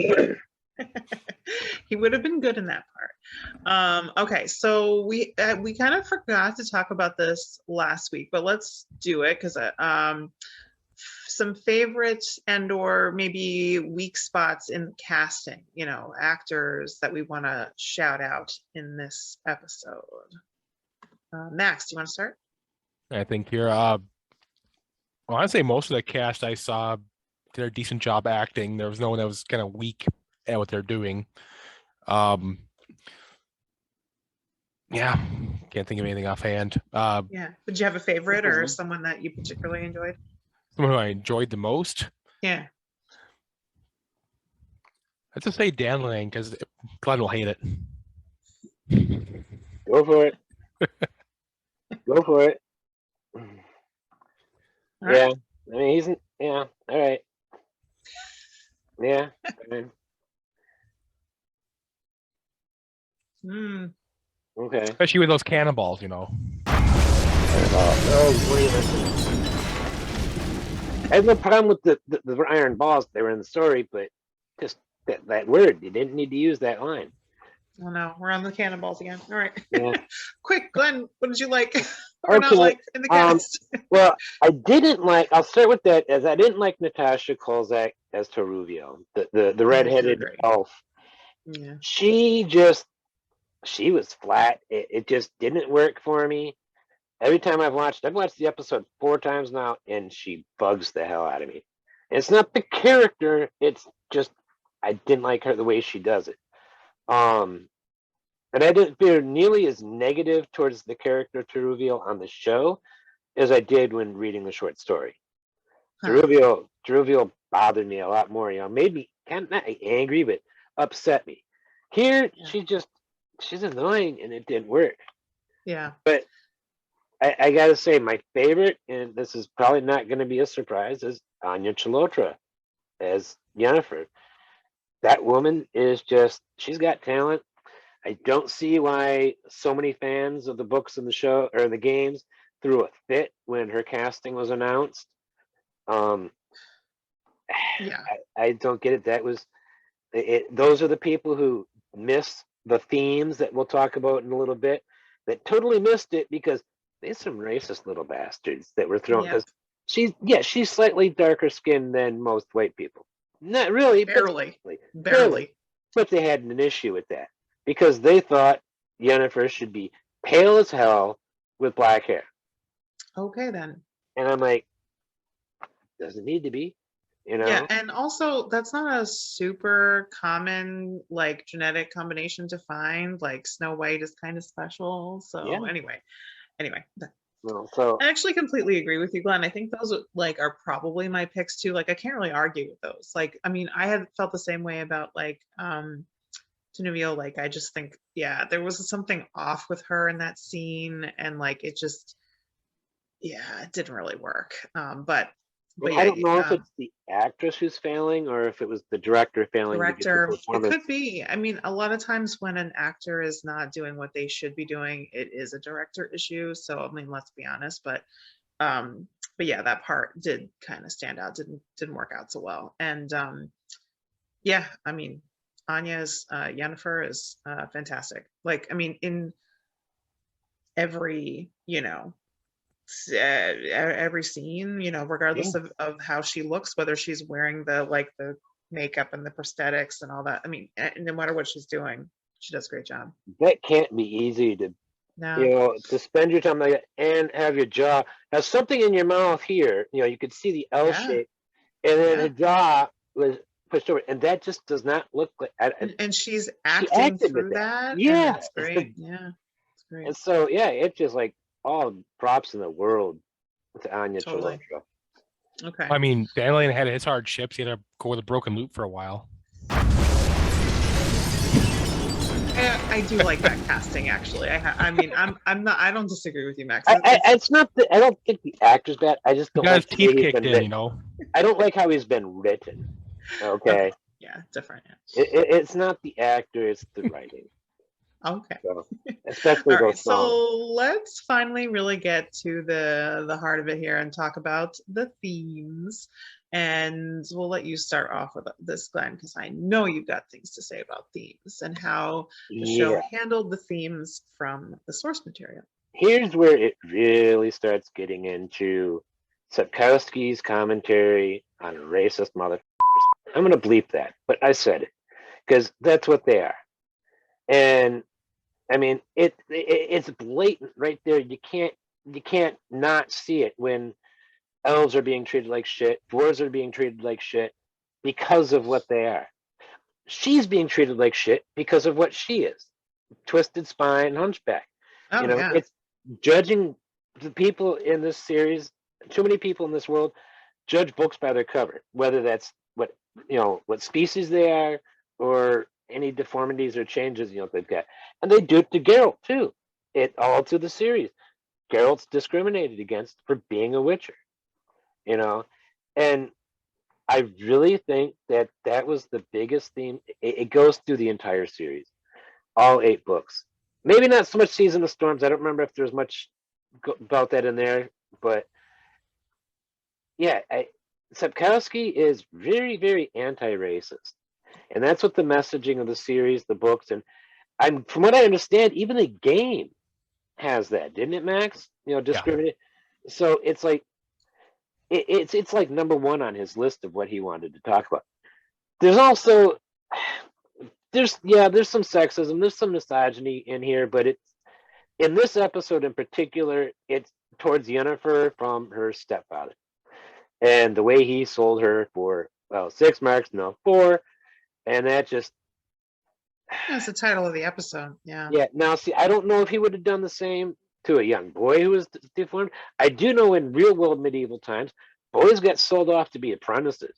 He would have been good in that part. Okay, so we kind of forgot to talk about this last week, but let's do it because some favorites and or maybe weak spots in casting, actors that we want to shout out in this episode. Max, do you want to start? I think here, well, I'd say most of the cast I saw did a decent job acting. There was no one that was kind of weak at what they're doing. Yeah, can't think of anything offhand. Yeah, did you have a favorite or someone that you particularly enjoyed? Someone who I enjoyed the most? Yeah. I'd just say Dan Lang because Glenn will hate it. Go for it. Go for it. I mean, he's all right. Yeah. Okay. Especially with those cannonballs, I have no problem with the iron balls. They were in the story, but just that word, you didn't need to use that line. Oh no, we're on the cannonballs again. All right. Yeah. Quick, Glenn, what did you like or not like in the cast? Well, I didn't like, I'll start with that, as I didn't like Natasha Kolzak as Toruvio, the redheaded elf. Yeah. She was flat. It just didn't work for me. Every time I've watched the episode 4 times now, and she bugs the hell out of me. It's not the character, it's just I didn't like her the way she does it. And I didn't feel nearly as negative towards the character Toruvio on the show as I did when reading the short story. Toruvio bothered me a lot more. Made me kind of not angry, but upset me. Here, she's annoying, and it didn't work. Yeah. But I gotta say, my favorite, and this is probably not going to be a surprise, is Anya Chalotra as Yennefer. That woman is she's got talent. I don't see why so many fans of the books and the show or the games threw a fit when her casting was announced. Yeah. I don't get it. That was those are the people who miss the themes that we'll talk about in a little bit, that totally missed it because there's some racist little bastards that were thrown, because she's slightly darker skinned than most white people. Not really, barely. But barely. But they had an issue with that because they thought Yennefer should be pale as hell with black hair. Okay, then. And I'm like, doesn't need to be. Yeah, and also that's not a super common like genetic combination to find. Like Snow White is kind of special. So anyway. Well, so I actually completely agree with you, Glenn. I think those like are probably my picks too. Like I can't really argue with those. Like I mean, I had felt the same way about like Genevieve. Like I just think there was something off with her in that scene, and like it just it didn't really work. But I don't know if it's the actress who's failing or if it was the director failing. Director, it could be. I mean, a lot of times when an actor is not doing what they should be doing, it is a director issue. So I mean, let's be honest. But yeah, that part did kind of stand out. Didn't work out so well. And I mean, Anya's Yennefer is fantastic. Like, I mean, in every every scene, regardless of how she looks, whether she's wearing the makeup and the prosthetics and all that. I mean, no matter what she's doing, she does a great job. That can't be easy to to spend your time like that and have your jaw have something in your mouth here. You could see the L shape, and then her jaw was pushed over, and that just does not look like. And she's acting through that. Yeah, that's great. Yeah, it's great. And so it's just like all props in the world to Anya totally. Okay. I mean, Dandelion had his hardships. He had to go with a broken loop for a while. I do like that casting, actually. I mean, I'm not. I don't disagree with you, Max. It's not. I don't think the actor's bad. I just don't like his teeth kicked in. I don't like how he's been written. Okay. Yeah, different. It's not the actor; it's the writing. Okay. So, especially those songs. So let's finally really get to the heart of it here and talk about the themes. And we'll let you start off with this, Glenn, because I know you've got things to say about themes and how the show handled the themes from the source material. Here's where it really starts getting into Sapkowski's commentary on racist motherfuckers. I'm going to bleep that, but I said it because that's what they are. And I mean, it's blatant right there. You can't not see it when elves are being treated like shit, dwarves are being treated like shit because of what they are. She's being treated like shit because of what she is. Twisted spine, hunchback. It's judging the people in this series. Too many people in this world judge books by their cover, whether that's what species they are or any deformities or changes they've got, and they do it to Geralt too. It all through the series. Geralt's discriminated against for being a witcher, and I really think that was the biggest theme. It goes through the entire series, all 8 books. Maybe not so much Season of Storms. I don't remember if there's much about that in there, but Sapkowski is very, very anti-racist. And that's what the messaging of the series, the books, and from what I understand, even the game has that, didn't it, Max? Discriminate. Yeah. So it's like it's like number 1 on his list of what he wanted to talk about. There's also there's some sexism, there's some misogyny in here, but it's in this episode in particular, it's towards Yennefer from her stepfather, and the way he sold her for 6 marks, no 4. And that just... That's the title of the episode, yeah. Yeah, now, see, I don't know if he would have done the same to a young boy who was deformed. I do know in real-world medieval times, boys got sold off to be apprentices,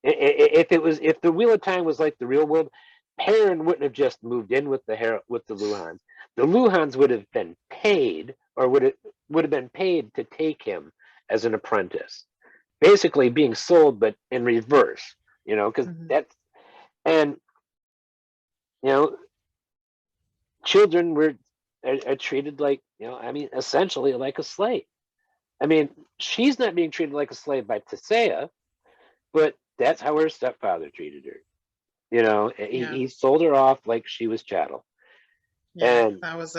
If the Wheel of Time was like the real world, Perrin wouldn't have just moved in with the Luhans. The Luhans would have been paid, or would have been paid to take him as an apprentice. Basically being sold, but in reverse. Because that's, and children are treated like essentially like a slave. I mean, she's not being treated like a slave by Tisaia, but that's how her stepfather treated her. You know, he sold her off like she was chattel. Yeah, and that was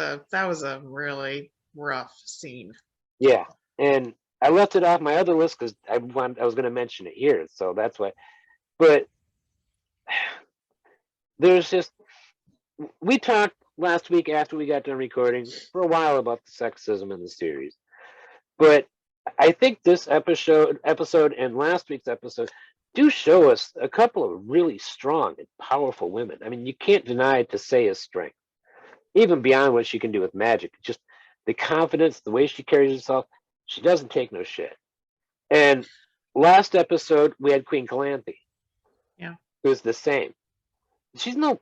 a really rough scene. Yeah, and I left it off my other list because I was going to mention it here, so that's why. But there's just, we talked last week after we got done recording for a while about the sexism in the series, but I think this episode and last week's episode do show us a couple of really strong and powerful women. I mean, you can't deny Tisaia's strength, even beyond what she can do with magic. Just the confidence, the way she carries herself, she doesn't take no shit. And last episode we had Queen Calanthe. Yeah, who's the same. She's no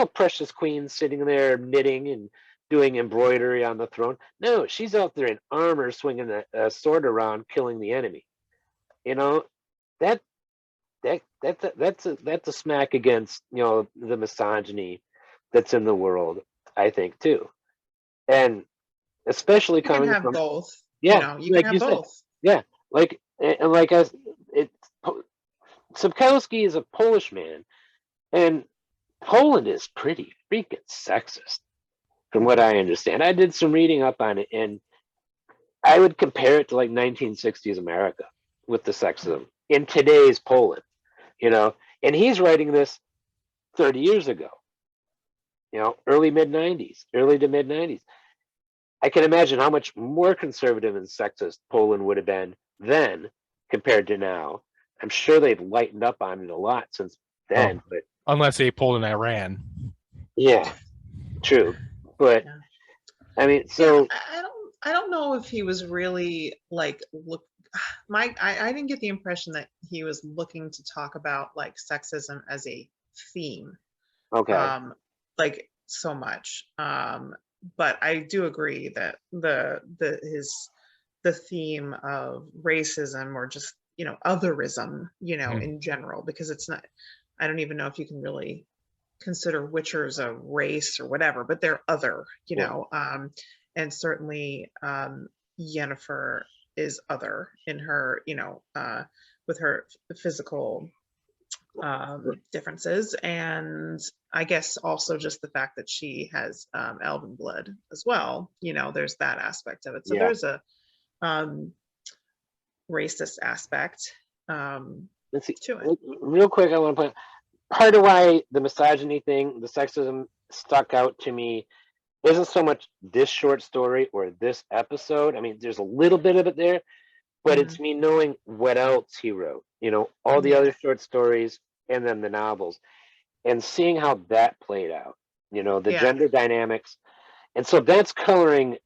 precious queen sitting there knitting and doing embroidery on the throne. No, she's out there in armor, swinging a sword around, killing the enemy. You know, that's a smack against, you know, the misogyny that's in the world, I think, too, and especially you can coming have from both. yeah, You know, you like can you have said, both. yeah, like and like us, it Sapkowski is a Polish man, and Poland is pretty freaking sexist, from what I understand. I did some reading up on it, and I would compare it to like 1960s America with the sexism in today's Poland, you know. And he's writing this 30 years ago, you know, early to mid 90s. I can imagine how much more conservative and sexist Poland would have been then compared to now. I'm sure they've lightened up on it a lot since then, but unless they pulled in Iran. yeah, true. But Yeah. I mean, so I don't know if he was really like I didn't get the impression that he was looking to talk about like sexism as a theme. okay. Like so much. But I do agree that the theme of racism or just, you know, otherism, you know, in general, because it's not, I don't even know if you can really consider witchers a race or whatever, but they're other, you know, and certainly Yennefer is other in her, you know, with her physical differences, and I guess also just the fact that she has elven blood as well, you know, there's that aspect of it. So there's a racist aspect Let's see. to it. Real quick, I want to point part of why the misogyny thing, the sexism stuck out to me isn't so much this short story or this episode. I mean, there's a little bit of it there, but it's me knowing what else he wrote, you know, all the other short stories and then the novels, and seeing how that played out, you know, the gender dynamics. And so that's coloring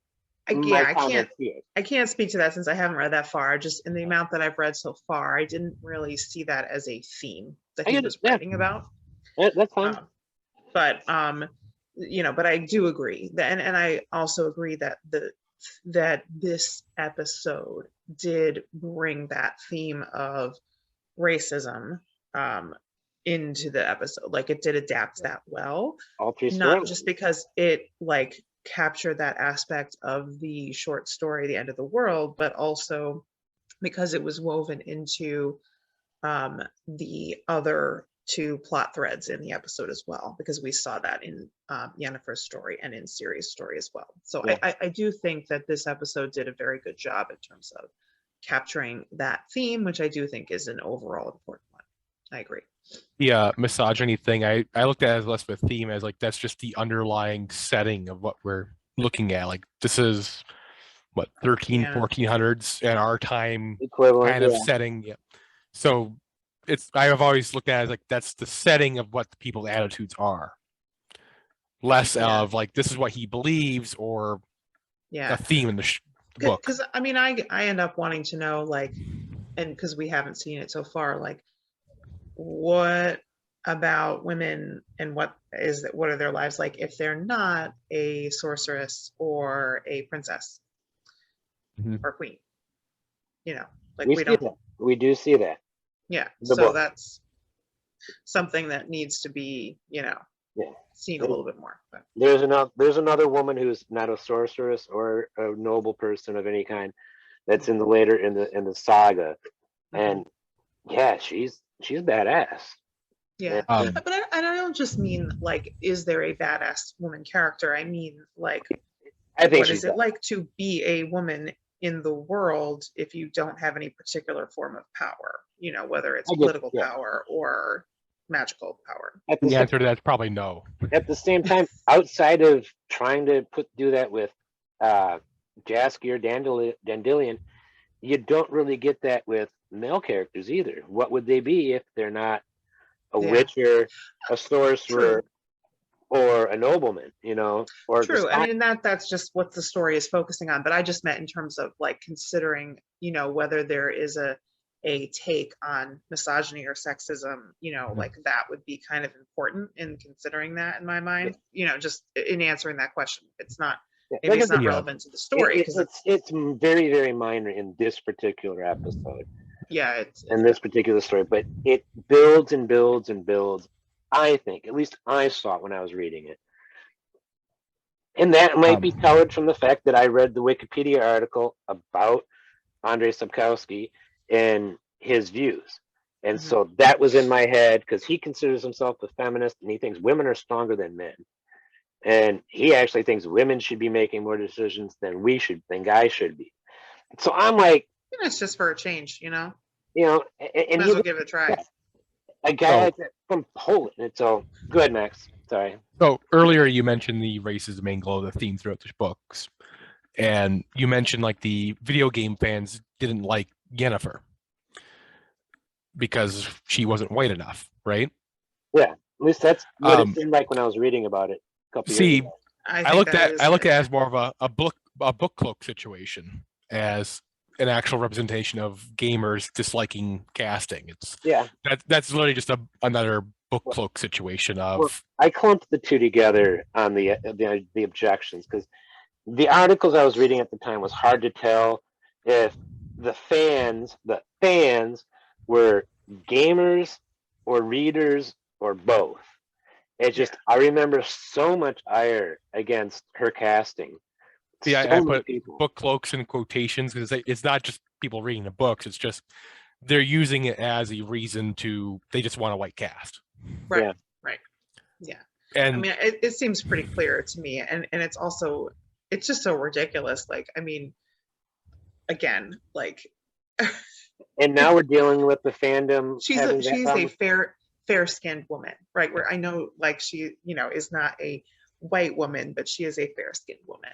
my comments here. I can't speak to that since I haven't read that far. Just in the amount that I've read so far, I didn't really see that as a theme that he was writing about. That's fine. But you know, but I do agree that, and I also agree that that this episode did bring that theme of racism into the episode. Like, it did adapt that well. All three not just because it like captured that aspect of the short story, The End of the World, but also because it was woven into the other two plot threads in the episode as well, because we saw that in Yennefer's story and in Ciri's story as well. So I do think that this episode did a very good job in terms of capturing that theme, which I do think is an overall important one. I agree. The misogyny thing, I looked at it as less of a theme, as like that's just the underlying setting of what we're looking at. Like, this is what 1400s in our time equivalent kind of setting. Yeah. So I've always looked at it as like that's the setting of what the people's attitudes are. Less of like this is what he believes or a theme in the book. Because I mean, I end up wanting to know, like, and because we haven't seen it so far, like, what about women and what are their lives like if they're not a sorceress or a princess or queen, you know, like we do see that. Yeah. So that's something that needs to be, you know, seen a little bit more. But there's another woman who's not a sorceress or a noble person of any kind, that's in the later in the saga, and yeah, she's badass. Yeah, but I don't just mean like, is there a badass woman character? I mean, like, I think what is it like to be a woman in the world if you don't have any particular form of power? You know, whether it's political power or magical power. The answer to that's probably no. At the same time, outside of trying to do that with Jasky or Dandelion, you don't really get that with male characters either. What would they be if they're not a witcher, a sorcerer, or a nobleman? You know, or true. I mean, that's just what the story is focusing on. But I just meant in terms of like considering, you know, whether there is a take on misogyny or sexism, you know, like that would be kind of important in considering that in my mind, you know, just in answering that question. It's not, maybe it's not relevant to the story. It's very, very minor in this particular episode. Yeah. It's in this particular story, but it builds and builds and builds. I think, at least I saw it when I was reading it. And that might be colored from the fact that I read the Wikipedia article about Andrei Sapkowski and his views. And so that was in my head because he considers himself a feminist and he thinks women are stronger than men. And he actually thinks women should be making more decisions than guys should be. So I'm like, it's just for a change, you know? You know, and might as well give it a try. A guy like that from Poland. And so, go ahead, Max. Sorry. So earlier you mentioned the racism angle of the theme throughout the books. And you mentioned like the video game fans didn't like Yennefer because she wasn't white enough, right? Yeah, at least that's what it seemed like when I was reading about it a couple years ago. I looked at it as more of a book cloak situation, as an actual representation of gamers disliking casting. It's that's literally just another book cloak situation of. Well, I clumped the two together on the objections because the articles I was reading at the time was hard to tell if the fans were gamers or readers or both. It's just I remember so much ire against her casting. Yeah, I put book cloaks in quotations because it's not just people reading the books. It's just they're using it as a reason they just want a white cast. Right. Yeah. Right. Yeah. And I mean, it seems pretty clear to me. And it's also, it's just so ridiculous. Like, I mean, again, like. And now we're dealing with the fandom. She's a fair-skinned woman, right? Where I know, like, she, you know, is not a white woman, but she is a fair-skinned woman.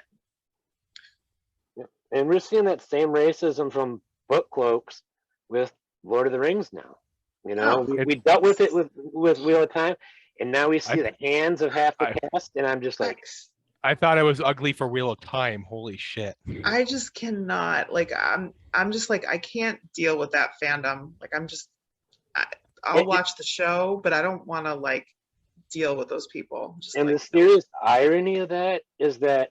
And we're seeing that same racism from book cloaks with Lord of the Rings now. You know, we dealt with it with Wheel of Time, and now we see the hands of half the cast, and I'm just like, I thought it was ugly for Wheel of Time. Holy shit! I just cannot. Like, I'm just like, I can't deal with that fandom. Like, I'll watch the show, but I don't want to like deal with those people. The serious irony of that is that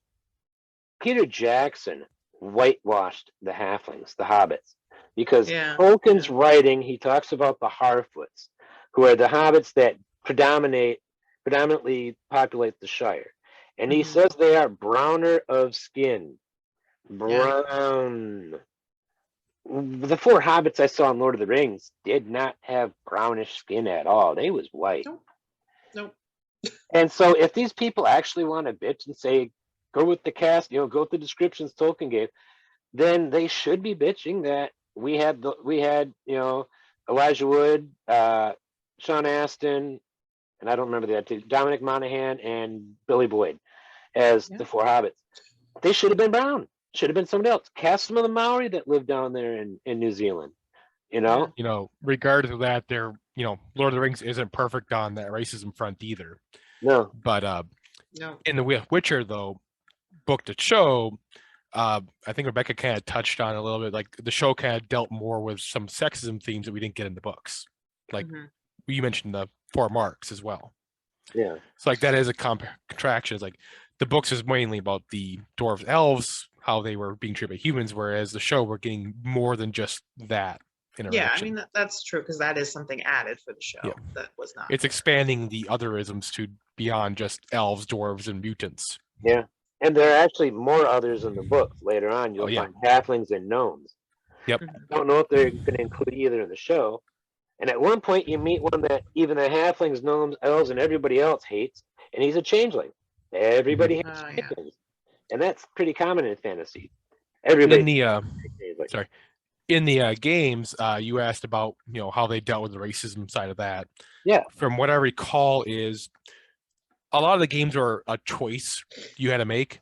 Peter Jackson whitewashed the halflings, the hobbits, because Tolkien's writing, he talks about the Harfoots, who are the hobbits that predominantly populate the Shire, and he says they are browner of skin. Brown. The four hobbits I saw in Lord of the Rings did not have brownish skin at all. They was white. Nope. And so if these people actually want to bitch and say, go with the cast, you know, go with the descriptions Tolkien gave, then they should be bitching that we had, you know, Elijah Wood, Sean Astin, and I don't remember the other two, Dominic Monaghan and Billy Boyd as the four hobbits. They should have been brown. Should have been somebody else. Cast some of the Maori that live down there in New Zealand. You know? You know, regardless of that, you know, Lord of the Rings isn't perfect on that racism front either. No. But in the Witcher, though, book to show, I think Rebecca kind of touched on it a little bit. Like the show kind of dealt more with some sexism themes that we didn't get in the books. Like you mentioned the four marks as well. Yeah. It's like that is a contraction. It's like the books is mainly about the dwarves, elves, how they were being treated by humans, whereas the show we're getting more than just that. Yeah, I mean that's true because that is something added for the show that was not. It's expanding the otherisms to beyond just elves, dwarves, and mutants. Yeah. And there are actually more others in the books. Later on, you'll find halflings and gnomes. Yep. I don't know if they're going to include either in the show. And at one point, you meet one that even the halflings, gnomes, elves, and everybody else hates, and he's a changeling. Everybody hates changelings, and that's pretty common in fantasy. Everybody. In the games, you asked about how they dealt with the racism side of that. Yeah. From what I recall, is a lot of the games were a choice you had to make,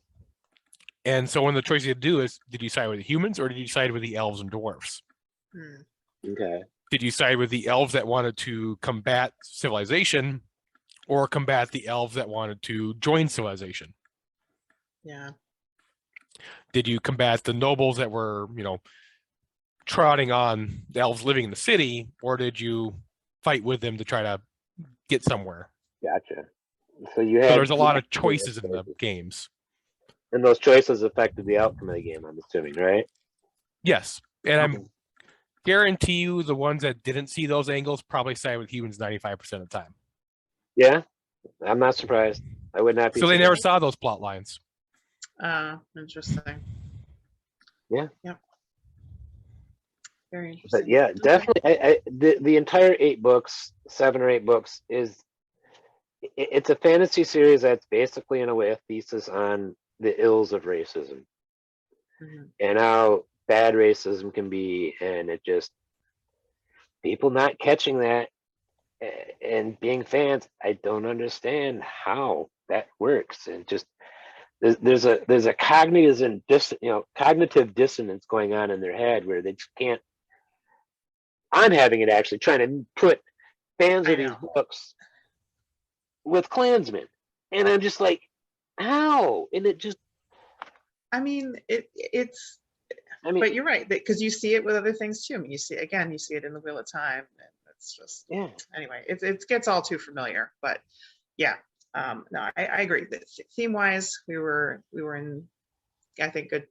and so one of the choices you had to do is, did you side with the humans or did you side with the elves and dwarves? Okay. Did you side with the elves that wanted to combat civilization, or combat the elves that wanted to join civilization? Yeah. Did you combat the nobles that were, trotting on the elves living in the city, or did you fight with them to try to get somewhere? Gotcha. So there's a lot of choices in the games. And those choices affected the outcome of the game, I'm assuming, right? Yes. And I'm guarantee you the ones that didn't see those angles probably side with humans 95% of the time. Yeah. I'm not surprised. I would not be So surprised. They never saw those plot lines. Interesting. Yeah. Yep. Very interesting. But yeah, definitely. The entire 7 or 8 books it's a fantasy series that's basically in a way a thesis on the ills of racism and how bad racism can be, and it just people not catching that and being fans. I don't understand how that works, and just there's a cognitive dissonance going on in their head where they just can't. I'm having it actually trying to put fans of these books with Klansmen, and I'm just like, how? And it just, but you're right, because you see it with other things too. I mean, you see it in the Wheel of Time, and it's just anyway, it gets all too familiar. But yeah, no, I agree that theme wise we were in, I think, good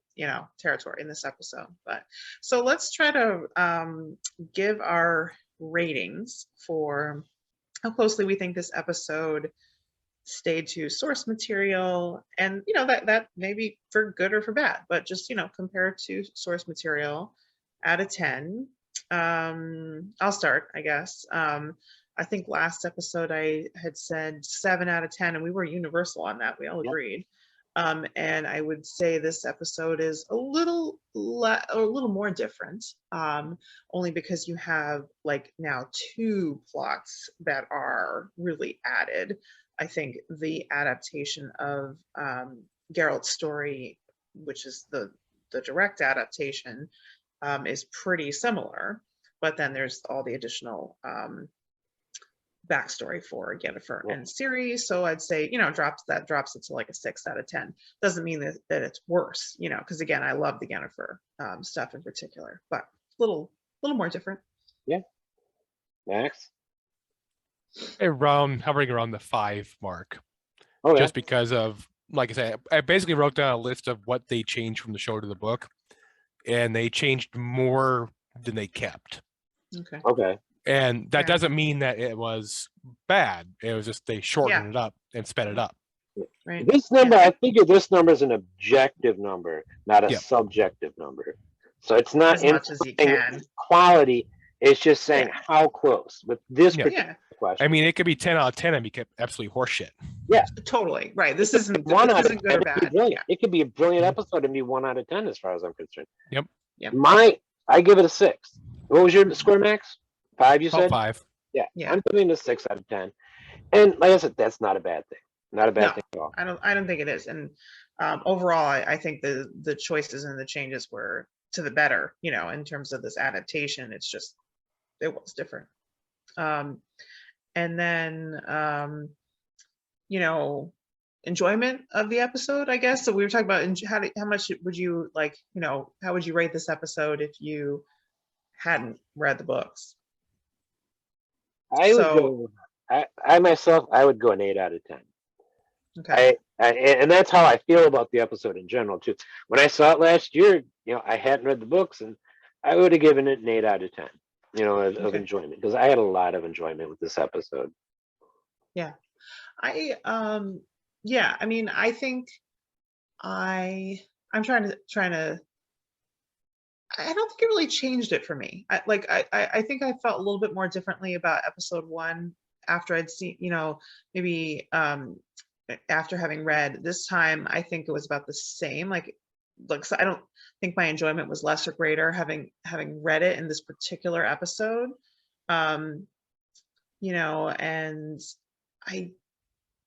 territory in this episode. But so let's try to give our ratings for how closely we think this episode stayed to source material, and that maybe for good or for bad, but just compared to source material out of 10. I'll start, I guess. I think last episode I had said 7 out of 10, and we were universal on that. We all agreed. And I would say this episode is a little more different, only because you have now 2 plots that are really added. I think the adaptation of Geralt's story, which is the direct adaptation, is pretty similar, but then there's all the additional backstory for Yennefer and Ciri. So I'd say, drops it to like a 6 out of 10. Doesn't mean that it's worse, because again, I love the Yennefer stuff in particular, but a little more different. Yeah. Max? Hovering around the 5 mark. Just because of, like I said, I basically wrote down a list of what they changed from the show to the book, and they changed more than they kept. Okay. And that doesn't mean that it was bad. It was just they shortened it up and sped it up. Right. This number, I figure this number is an objective number, not a subjective number. So it's not as much as you can. Quality. It's just saying how close with this particular question. I mean, it could be 10 out of 10 and be absolutely horseshit. Yeah, totally right. This isn't good or bad. It could be a brilliant episode and be 1 out of 10 as far as I'm concerned. Yep. I give it a 6. What was your score, Max? 5, you said? 5. Yeah. I'm giving it a 6 out of 10. And like I said, that's not a bad thing. Not a bad thing at all. I don't think it is. And overall, I think the choices and the changes were to the better, in terms of this adaptation. It's just, it was different. And then, enjoyment of the episode, I guess. So we were talking about how much would you how would you rate this episode if you hadn't read the books? I would go an 8 out of 10. Okay. And that's how I feel about the episode in general too. When I saw it last year, I hadn't read the books, and I would have given it an 8 out of 10. Of enjoyment, because I had a lot of enjoyment with this episode. Yeah, I think I'm trying to. I don't think it really changed it for me. I think I felt a little bit more differently about episode 1 after I'd seen, maybe after having read. This time I think it was about the same. So I don't think my enjoyment was less or greater having read it in this particular episode. And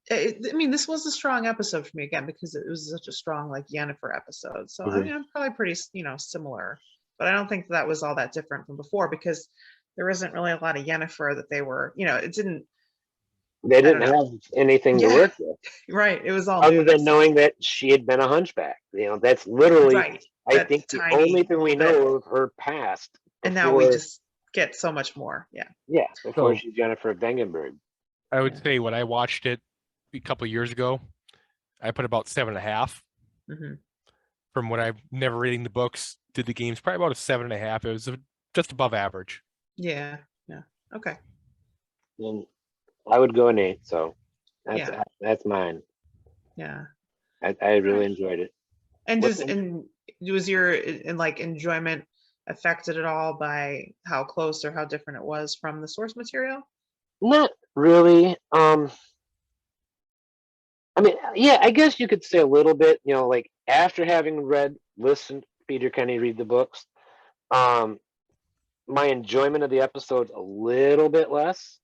I mean, this was a strong episode for me again because it was such a strong Yennefer episode. So I mean, I'm probably pretty similar, but I don't think that was all that different from before because there isn't really a lot of Yennefer that they were. It didn't. They didn't have anything to work with, right? It was all other than knowing that she had been a hunchback. That's literally, right. I think, the only thing we know of her past. And now we just get so much more. Yeah, before she's Yennefer of Bengenberg. I would say when I watched it a couple of years ago, I put about 7.5. From what I've never reading the books, did the games, probably about a 7.5. It was just above average. Yeah. Okay. And I would go an 8. So that's mine. Yeah. I really enjoyed it. And was your enjoyment affected at all by how close or how different it was from the source material? Not really. I mean, yeah, I guess you could say a little bit, after having listened to Peter Kenny read the books, my enjoyment of the episode's a little bit less.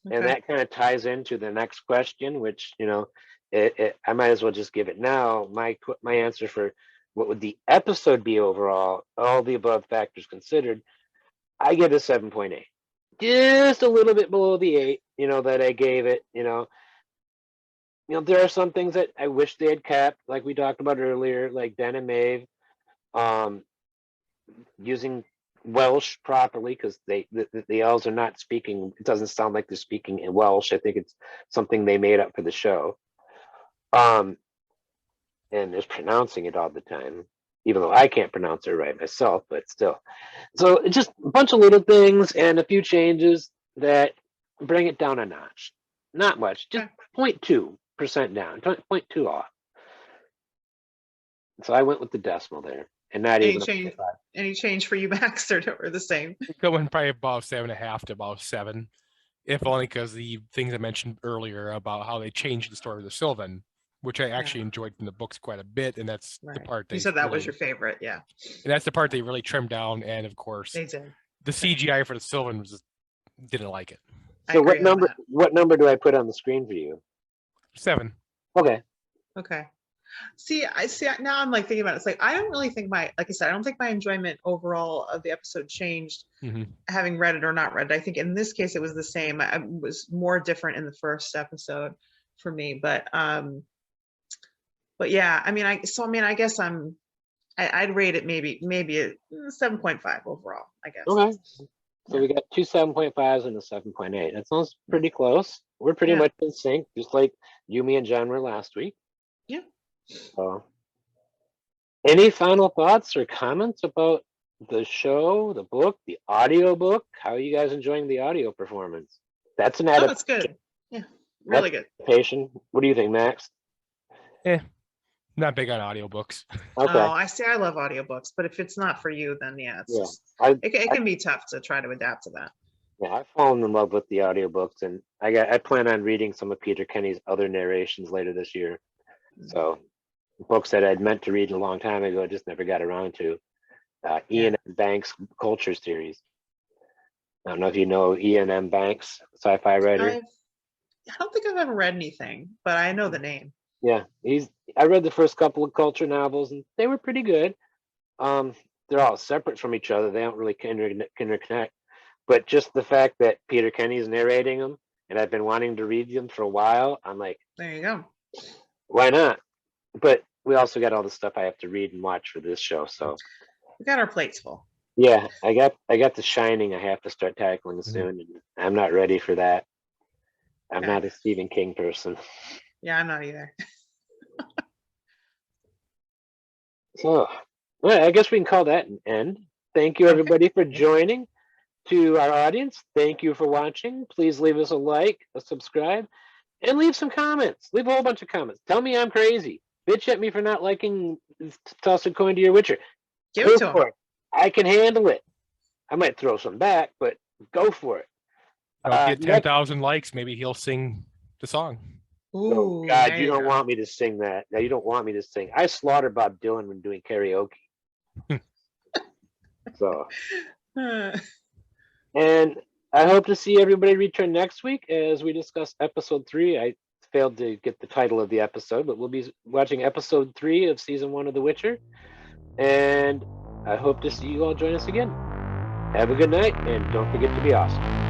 Okay. And that kind of ties into the next question, which, I might as well just give it now. My answer for what would the episode be overall, all the above factors considered, I give it a 7.8. Just a little bit below the 8, that I gave it, there are some things that I wish they had kept, like we talked about earlier, like Den and Maeve, using Welsh properly, because the elves are not speaking. It doesn't sound like they're speaking in Welsh. I think it's something they made up for the show. And just pronouncing it all the time, even though I can't pronounce it right myself, but still. So just a bunch of little things and a few changes that bring it down a notch. Not much, just 0.2% down, 0.2 off. So I went with the decimal there, and not any change for you, Max, or the same? Going probably about 7.5 to about 7, if only because the things I mentioned earlier about how they changed the story of the Sylvan, which I actually enjoyed from the books quite a bit, and that's the part you said that was your favorite, and that's the part they really trimmed down. And of course, they did. The CGI for the Sylvan didn't like it. So what number do I put on the screen for you? 7. Okay. See now I'm thinking about it. It's I don't really think I don't think my enjoyment overall of the episode changed having read it or not read it. I think in this case it was the same. It was more different in the first episode for me, but yeah, I mean, I guess I'd rate it maybe a 7.5 overall, I guess. Okay. So we got 2 7.5s and a 7.8. That sounds pretty close. We're pretty much in sync, just like Yumi and John were last week. Yeah. So, any final thoughts or comments about the show, the book, the audio book? How are you guys enjoying the audio performance? That's an adaptation. Oh, it's good. Yeah, really good. Adaptation. What do you think, Max? Not big on audiobooks. Okay. Oh, I love audiobooks, but if it's not for you, then it can be tough to try to adapt to that. Yeah, I've fallen in love with the audiobooks, and I plan on reading some of Peter Kenny's other narrations later this year. So, books that I'd meant to read a long time ago, just never got around to. Ian M. Banks' Culture series. I don't know if you know Ian M. Banks, sci-fi writer. I don't think I've ever read anything, but I know the name. Yeah, I read the first couple of Culture novels, and they were pretty good. They're all separate from each other. They don't really interconnect. But just the fact that Peter Kenny's narrating them, and I've been wanting to read them for a while, I'm like, there you go. Why not? But we also got all the stuff I have to read and watch for this show, so we got our plates full. Yeah, I got The Shining I have to start tackling soon, and I'm not ready for that. I'm not a Stephen King person. Yeah, I'm not either. So, well, I guess we can call that an end. Thank you, everybody, for joining. To our audience, thank you for watching. Please leave us a like, a subscribe, and leave some comments. Leave a whole bunch of comments. Tell me I'm crazy. bitch at me for not liking toss a coin to your Witcher. Give it to him. It. I can handle it. I might throw some back, but go for it. I'll get 10,000 likes. Maybe he'll sing the song. Ooh, oh God, you don't want me to sing that. No, you don't want me to sing. I slaughter Bob Dylan when doing karaoke. So, and I hope to see everybody return next week as we discuss episode 3. I failed to get the title of the episode, but we'll be watching episode 3 of season 1 of The Witcher. And I hope to see you all join us again. Have a good night, and don't forget to be awesome.